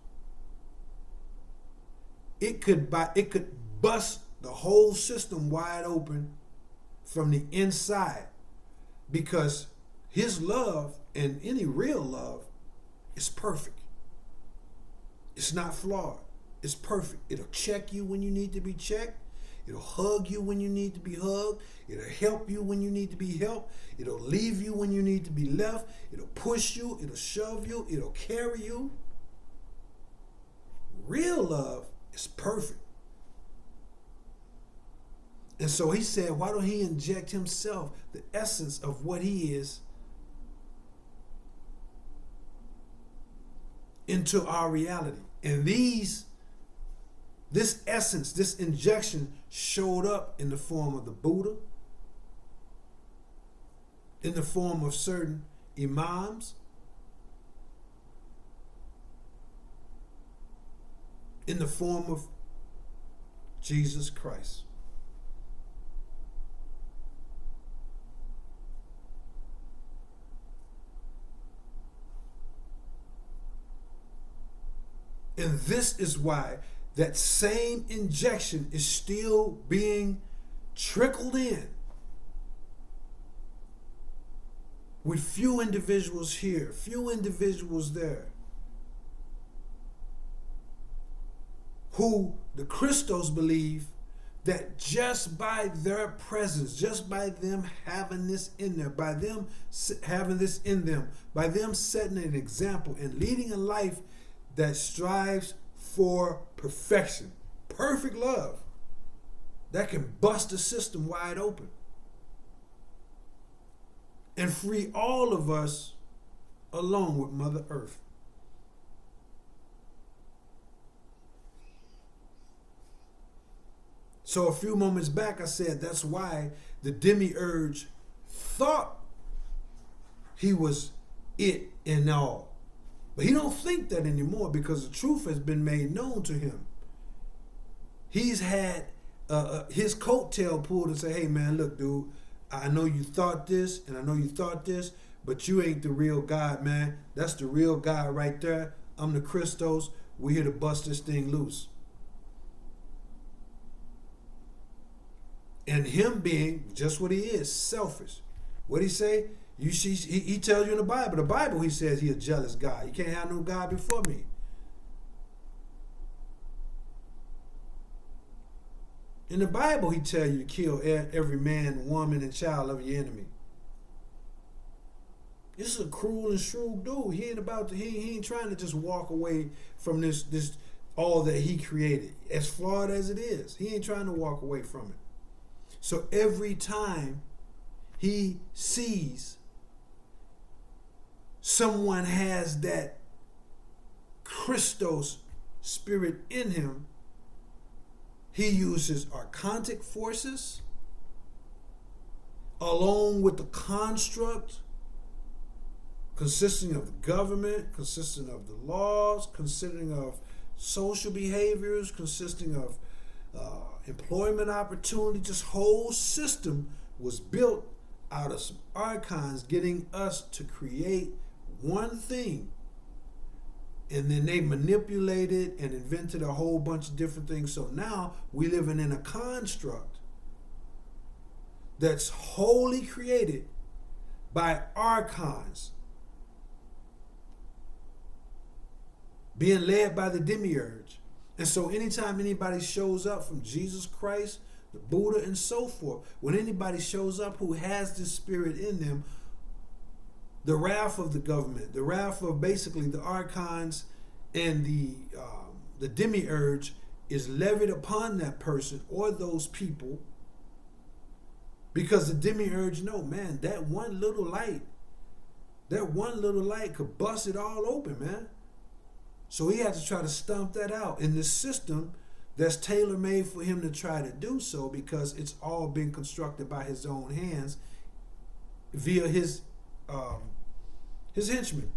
S1: it could bust the whole system wide open from the inside, because his love, and any real love, is perfect. It's not flawed. It's perfect. It'll check you when you need to be checked. It'll hug you when you need to be hugged. It'll help you when you need to be helped. It'll leave you when you need to be left. It'll push you. It'll shove you. It'll carry you. Real love is perfect. And so he said, why don't he inject himself, the essence of what he is, into our reality? And this essence, this injection, showed up in the form of the Buddha, in the form of certain imams, in the form of Jesus Christ. And this is why that same injection is still being trickled in, with few individuals here, few individuals there, who the Christos believe that just by their presence, just by them having this in there, by them having this in them, by them setting an example and leading a life that strives for perfection, perfect love, that can bust the system wide open and free all of us along with Mother Earth. So a few moments back I said that's why the demiurge thought he was it and all. But he don't think that anymore because the truth has been made known to him. He's had his coattail pulled and say, hey man, look dude, I know you thought this and I know you thought this, but you ain't the real God, man. That's the real God right there. I'm the Christos. We're here to bust this thing loose. And him being just what he is, selfish. What he say? He tells you in the Bible, he says he a jealous God. You can't have no God before me. In the Bible, he tell you to kill every man, woman, and child of your enemy. This is a cruel and shrewd dude. He ain't trying to just walk away from this all that he created. As flawed as it is, he ain't trying to walk away from it. So every time he sees someone has that Christos spirit in him, he uses archontic forces along with the construct consisting of the government, consisting of the laws, consisting of social behaviors, consisting of employment opportunity. This whole system was built out of some archons getting us to create one thing, and then they manipulated and invented a whole bunch of different things. So now we living in a construct that's wholly created by archons, being led by the demiurge. And so anytime anybody shows up from Jesus Christ, the Buddha, and so forth, when anybody shows up who has this spirit in them, the wrath of the government, the wrath of basically the archons and the demiurge is levied upon that person or those people, because the demiurge know, man, that one little light could bust it all open, man. So he had to try to stomp that out in this system that's tailor-made for him to try to do so, because it's all been constructed by his own hands via his henchmen.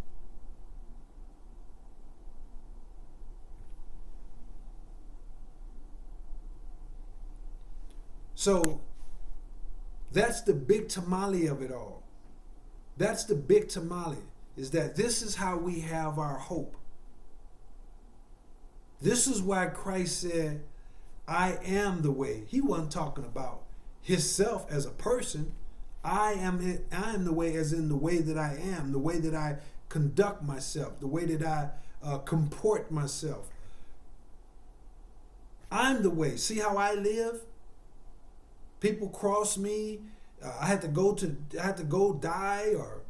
S1: So that's the big tamale of it all. That's the big tamale, is that this is how we have our hope. This is why Christ said, I am the way. He wasn't talking about himself as a person. I am the way, as in the way that I am, the way that I conduct myself, the way that I comport myself. I'm the way. See how I live? People cross me. I had to go die, or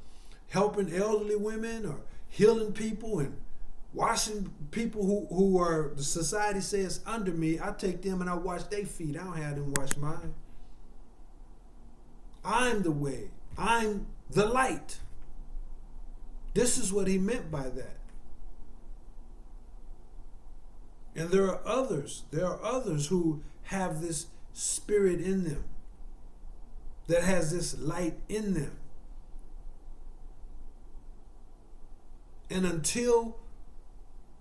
S1: helping elderly women, or healing people, and washing people who are, the society says, under me. I take them and I wash their feet. I don't have them wash mine. I'm the way. I'm the light. This is what he meant by that. And there are others who have this spirit in them, that has this light in them. And until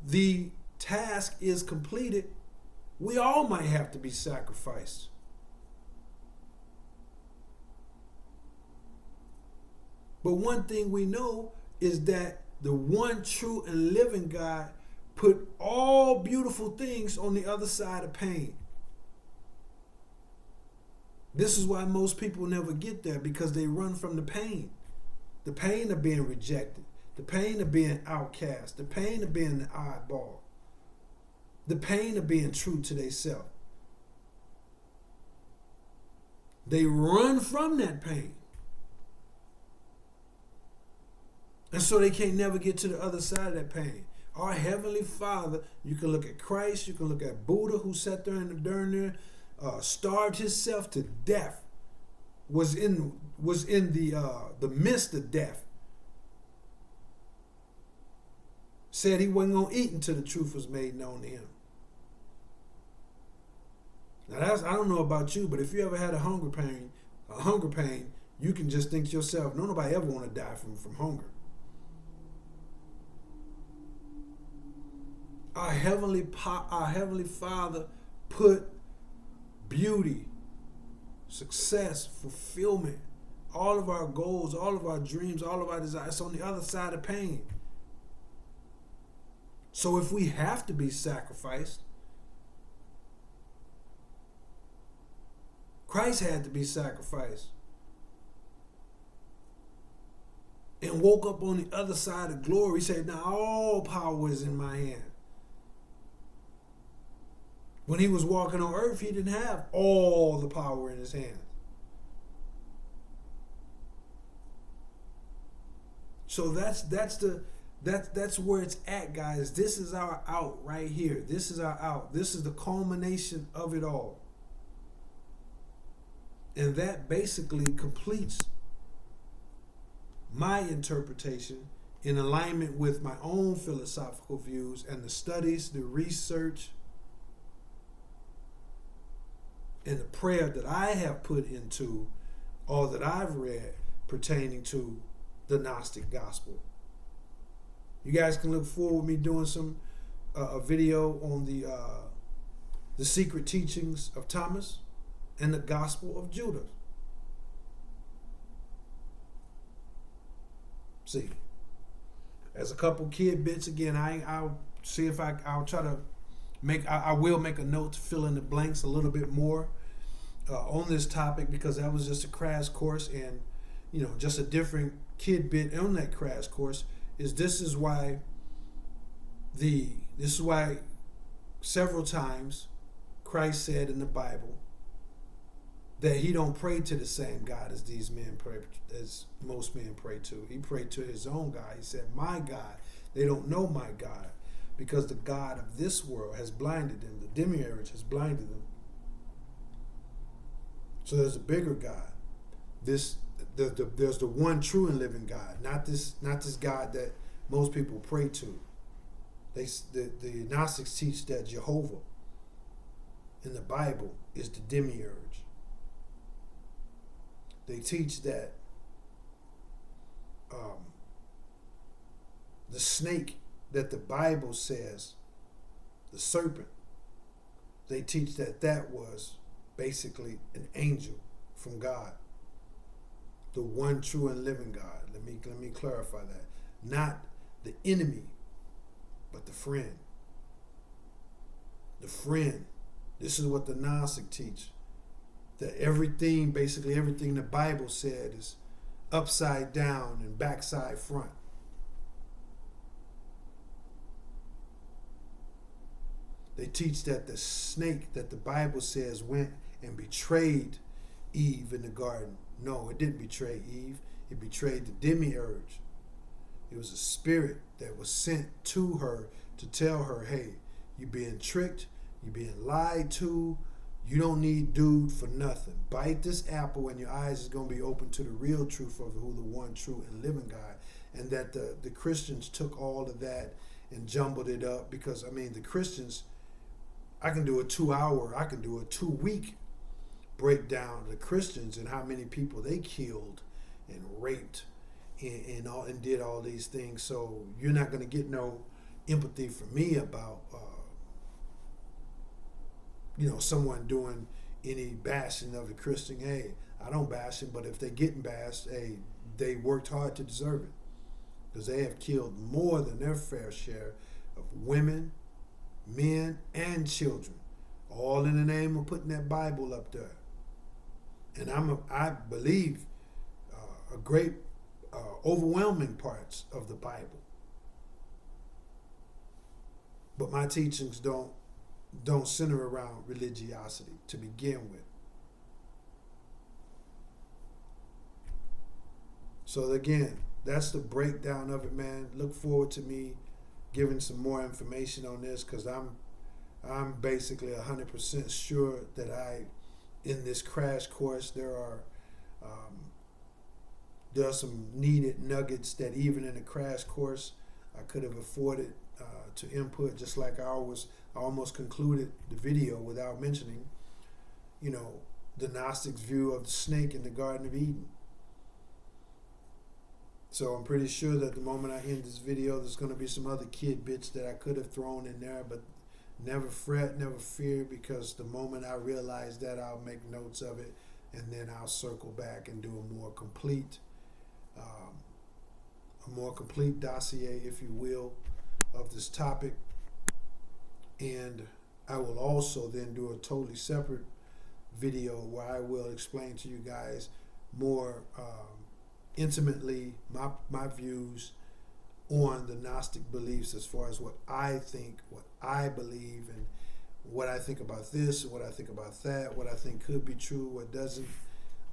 S1: the task is completed, we all might have to be sacrificed. But one thing we know is that the one true and living God put all beautiful things on the other side of pain. This is why most people never get there, because they run from the pain. The pain of being rejected. The pain of being outcast. The pain of being the oddball. The pain of being true to themselves. They run from that pain. And so they can't never get to the other side of that pain. Our Heavenly Father, you can look at Christ, you can look at Buddha, who sat there during there, starved himself to death, was in the midst of death. Said he wasn't going to eat until the truth was made known to him. Now I don't know about you, but if you ever had a hunger pain, you can just think to yourself, no, nobody ever want to die from hunger. Our Heavenly Father put beauty, success, fulfillment, all of our goals, all of our dreams, all of our desires on the other side of pain. So if we have to be sacrificed, Christ had to be sacrificed and woke up on the other side of glory. He said, now all power is in my hand. When he was walking on earth, he didn't have all the power in his hands. So that's where it's at, guys. This is our out right here. This is our out. This is the culmination of it all. And that basically completes my interpretation in alignment with my own philosophical views and the studies, the research, and the prayer that I have put into all that I've read pertaining to the Gnostic gospel. You guys can look forward to me doing some a video on the secret teachings of Thomas and the gospel of Judah. See, as a couple kid bits again, I'll see if I'll try to make I will make a note to fill in the blanks a little bit more on this topic, because that was just a crash course, and just a different kid bit on that crash course is this is why several times Christ said in the Bible that he don't pray to the same God as these men pray, as most men pray to. He prayed to his own God. He said, my God. They don't know my God because the God of this world has blinded them. The demiurge has blinded them. So there's a bigger God. There's the one true and living God, not this God that most people pray to. The Gnostics teach that Jehovah in the Bible is the demiurge. They teach that the snake that the Bible says, the serpent, they teach that was basically an angel from God. The one true and living God. Let me clarify that. Not the enemy, but the friend. The friend. This is what the Gnostic teach. That everything the Bible said is upside down and backside front. They teach that the snake that the Bible says went and betrayed Eve in the garden. No, it didn't betray Eve. It betrayed the demiurge. It was a spirit that was sent to her to tell her, hey, you're being tricked, you're being lied to, you don't need dude for nothing. Bite this apple and your eyes is going to be open to the real truth of who the one true and living God. And that the Christians took all of that and jumbled it up, because, the Christians, I can do a 2-week breakdown of the Christians and how many people they killed and raped and did all these things. So you're not going to get no empathy from me about someone doing any bashing of the Christian. Hey, I don't bash them, but if they're getting bashed, hey, they worked hard to deserve it, because they have killed more than their fair share of women, men, and children, all in the name of putting that Bible up there. And I believe a great overwhelming parts of the Bible, but my teachings don't center around religiosity to begin with. So again, that's the breakdown of it, man. Look forward to me giving some more information on this, because I'm basically 100% sure that in this crash course there are some needed nuggets that even in a crash course I could have afforded to input, just like I almost concluded the video without mentioning, the Gnostics' view of the snake in the Garden of Eden. So I'm pretty sure that the moment I end this video, there's going to be some other kid bits that I could have thrown in there, but never fret, never fear, because the moment I realize that, I'll make notes of it, and then I'll circle back and do a more complete dossier, if you will, of this topic. And I will also then do a totally separate video where I will explain to you guys more intimately my views on the Gnostic beliefs, as far as what I think, what I believe, and what I think about this, what I think about that, what I think could be true, what doesn't,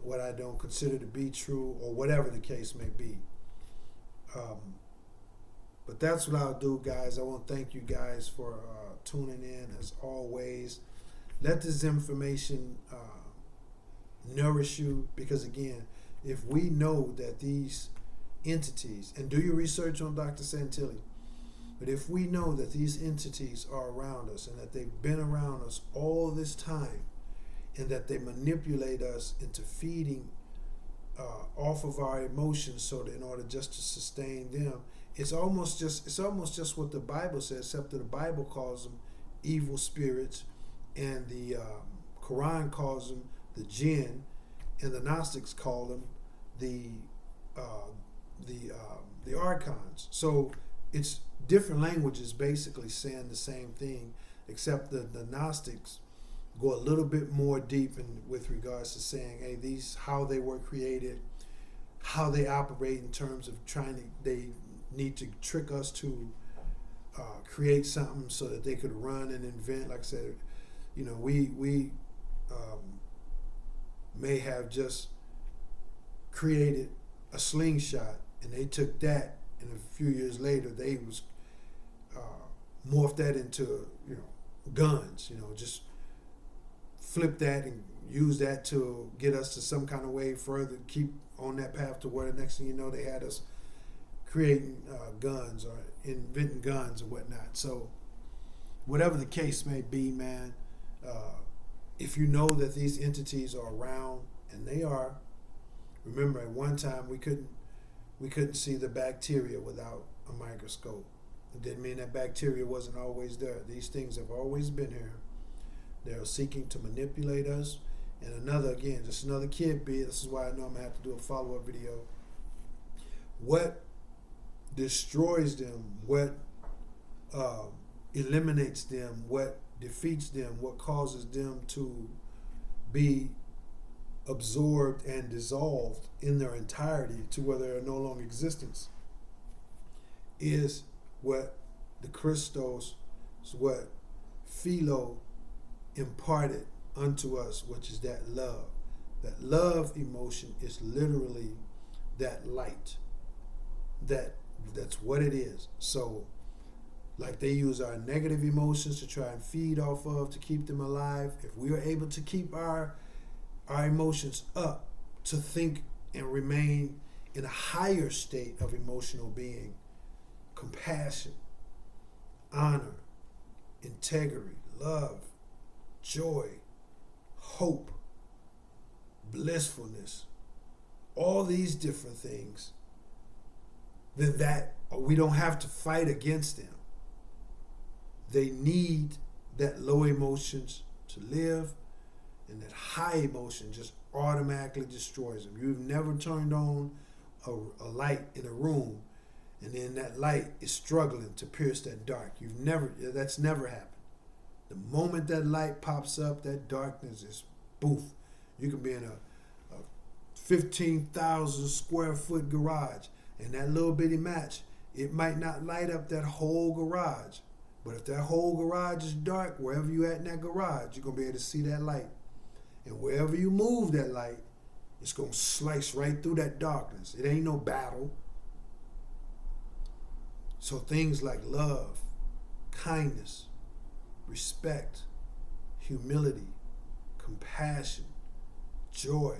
S1: what I don't consider to be true, or whatever the case may be. But that's what I'll do, guys. I want to thank you guys for tuning in, as always. Let this information nourish you, because again, if we know that these entities, and do your research on Dr. Santilli, but if we know that these entities are around us, and that they've been around us all this time, and that they manipulate us into feeding off of our emotions, so that in order just to sustain them, it's almost just what the Bible says, except that the Bible calls them evil spirits, and the Quran calls them the jinn, and the Gnostics call them the archons. So it's different languages basically saying the same thing, except that the Gnostics go a little bit more deep with regards to saying, hey, these, how they were created, how they operate in terms of they need to trick us to create something so that they could run and invent. Like I said, we may have just created a slingshot, and they took that, and a few years later they was morphed that into guns. Just flip that and use that to get us to some kind of way further, keep on that path to where the next thing you know, they had us creating guns or inventing guns or whatnot. So whatever the case may be, man, if you know that these entities are around, and they are, remember at one time we couldn't see the bacteria without a microscope. It didn't mean that bacteria wasn't always there. These things have always been here. They're seeking to manipulate us. And just another kid bit. This is why I know I'm gonna have to do a follow-up video. What destroys them, what eliminates them, what defeats them, what causes them to be absorbed and dissolved in their entirety to where they are no longer existence, is what the Christos, what Philo imparted unto us, which is that love. That love emotion is literally that light. That's what it is. So, like they use our negative emotions to try and feed off of, to keep them alive. If we are able to keep our emotions up, to think and remain in a higher state of emotional being, compassion, honor, integrity, love, joy, hope, blissfulness, all these different things, then that we don't have to fight against them. They need that low emotions to live, and that high emotion just automatically destroys them. You've never turned on a light in a room, and then that light is struggling to pierce that dark. That's never happened. The moment that light pops up, that darkness is boof. You can be in a 15,000 square foot garage, and that little bitty match, it might not light up that whole garage. But if that whole garage is dark, wherever you at in that garage, you're going to be able to see that light. And wherever you move that light, it's going to slice right through that darkness. It ain't no battle. So things like love, kindness, respect, humility, compassion, joy,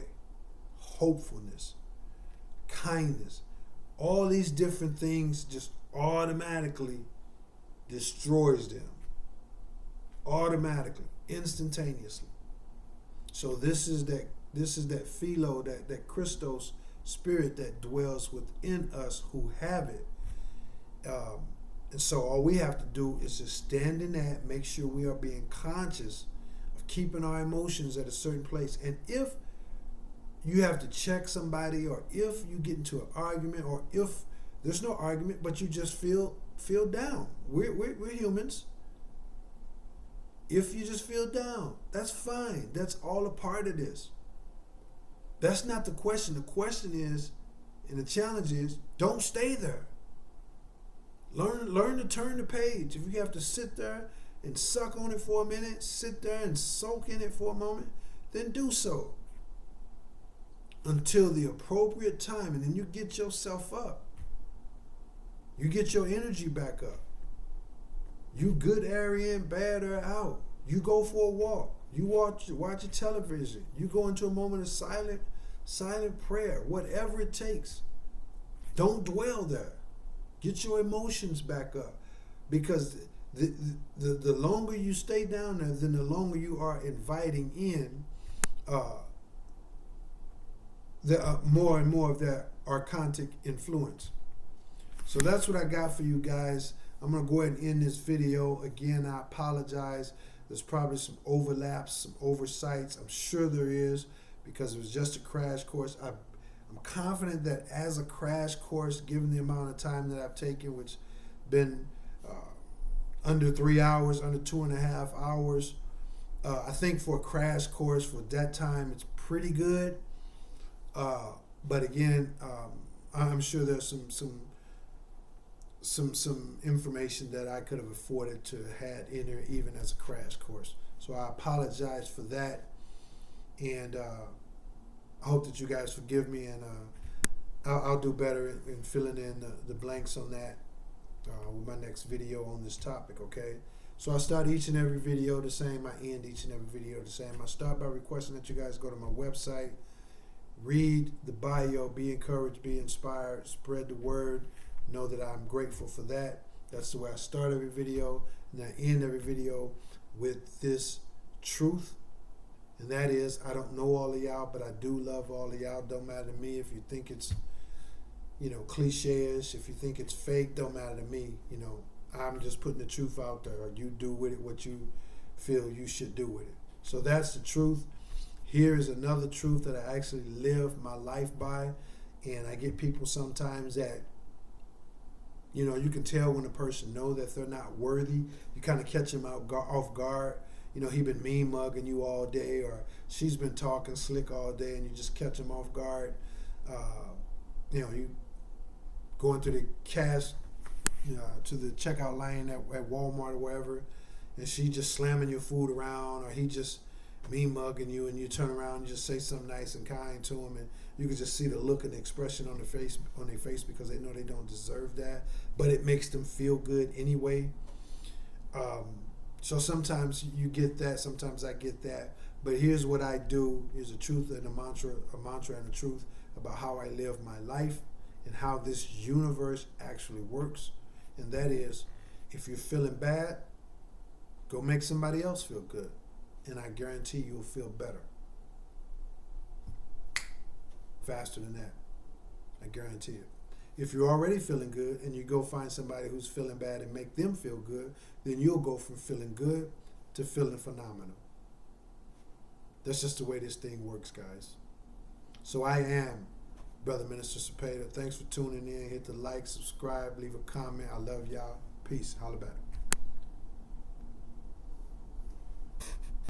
S1: hopefulness, kindness, all these different things just automatically destroys them. Automatically, instantaneously. So this is that Philo, that Christos Spirit that dwells within us who have it. And so all we have to do is just stand in that, make sure we are being conscious of keeping our emotions at a certain place. And if you have to check somebody, or if you get into an argument, or if there's no argument but you just feel down, we're humans. If you just feel down, that's fine. That's all a part of this. That's not the question. The question is, and the challenge is, don't stay there. Learn to turn the page. If you have to sit there and suck on it for a minute, sit there and soak in it for a moment, then do so until the appropriate time, and then you get yourself up. You get your energy back up. You good air in, bad air out. You go for a walk. You watch your television. You go into a moment of silent prayer, whatever it takes. Don't dwell there. Get your emotions back up, because the longer you stay down there, then the longer you are inviting in more and more of that archontic influence. So that's what I got for you guys. I'm going to go ahead and end this video. Again, I apologize. There's probably some overlaps, some oversights. I'm sure there is, because it was just a crash course. I'm confident that as a crash course, given the amount of time that I've taken, which been under 3 hours, under 2.5 hours, I think for a crash course for that time, it's pretty good. But again, I'm sure there's some information that I could have afforded to had in there even as a crash course. So I apologize for that, and I hope that you guys forgive me, and I'll do better in filling in the blanks on that with my next video on this topic, okay? So I start each and every video the same. I end each and every video the same. I start by requesting that you guys go to my website, read the bio, be encouraged, be inspired, spread the word. Know that I'm grateful for that. That's the way I start every video, and I end every video with this truth, and that is, I don't know all of y'all, but I do love all of y'all. Don't matter to me if you think it's, cliche-ish. If you think it's fake, don't matter to me. I'm just putting the truth out there. You do with it what you feel you should do with it. So that's the truth. Here is another truth that I actually live my life by, and I get people sometimes that, you can tell when a person knows that they're not worthy. You kind of catch them off guard. He been mean mugging you all day, or she's been talking slick all day, and you just catch them off guard. You going to the cash, to the checkout line at Walmart or wherever, and she just slamming your food around, or he just mean mugging you, and you turn around and just say something nice and kind to him, and you can just see the look and the expression on their face because they know they don't deserve that, but it makes them feel good anyway. So sometimes you get that, sometimes I get that, but here's what I do. Here's a truth and a mantra and a truth about how I live my life and how this universe actually works, and that is, if you're feeling bad, go make somebody else feel good, and I guarantee you'll feel better. Faster than that. I guarantee it. If you're already feeling good and you go find somebody who's feeling bad and make them feel good, then you'll go from feeling good to feeling phenomenal. That's just the way this thing works, guys. So I am Brother Minister Cepeda. Thanks for tuning in. Hit the like, subscribe, leave a comment. I love y'all. Peace. Holla back.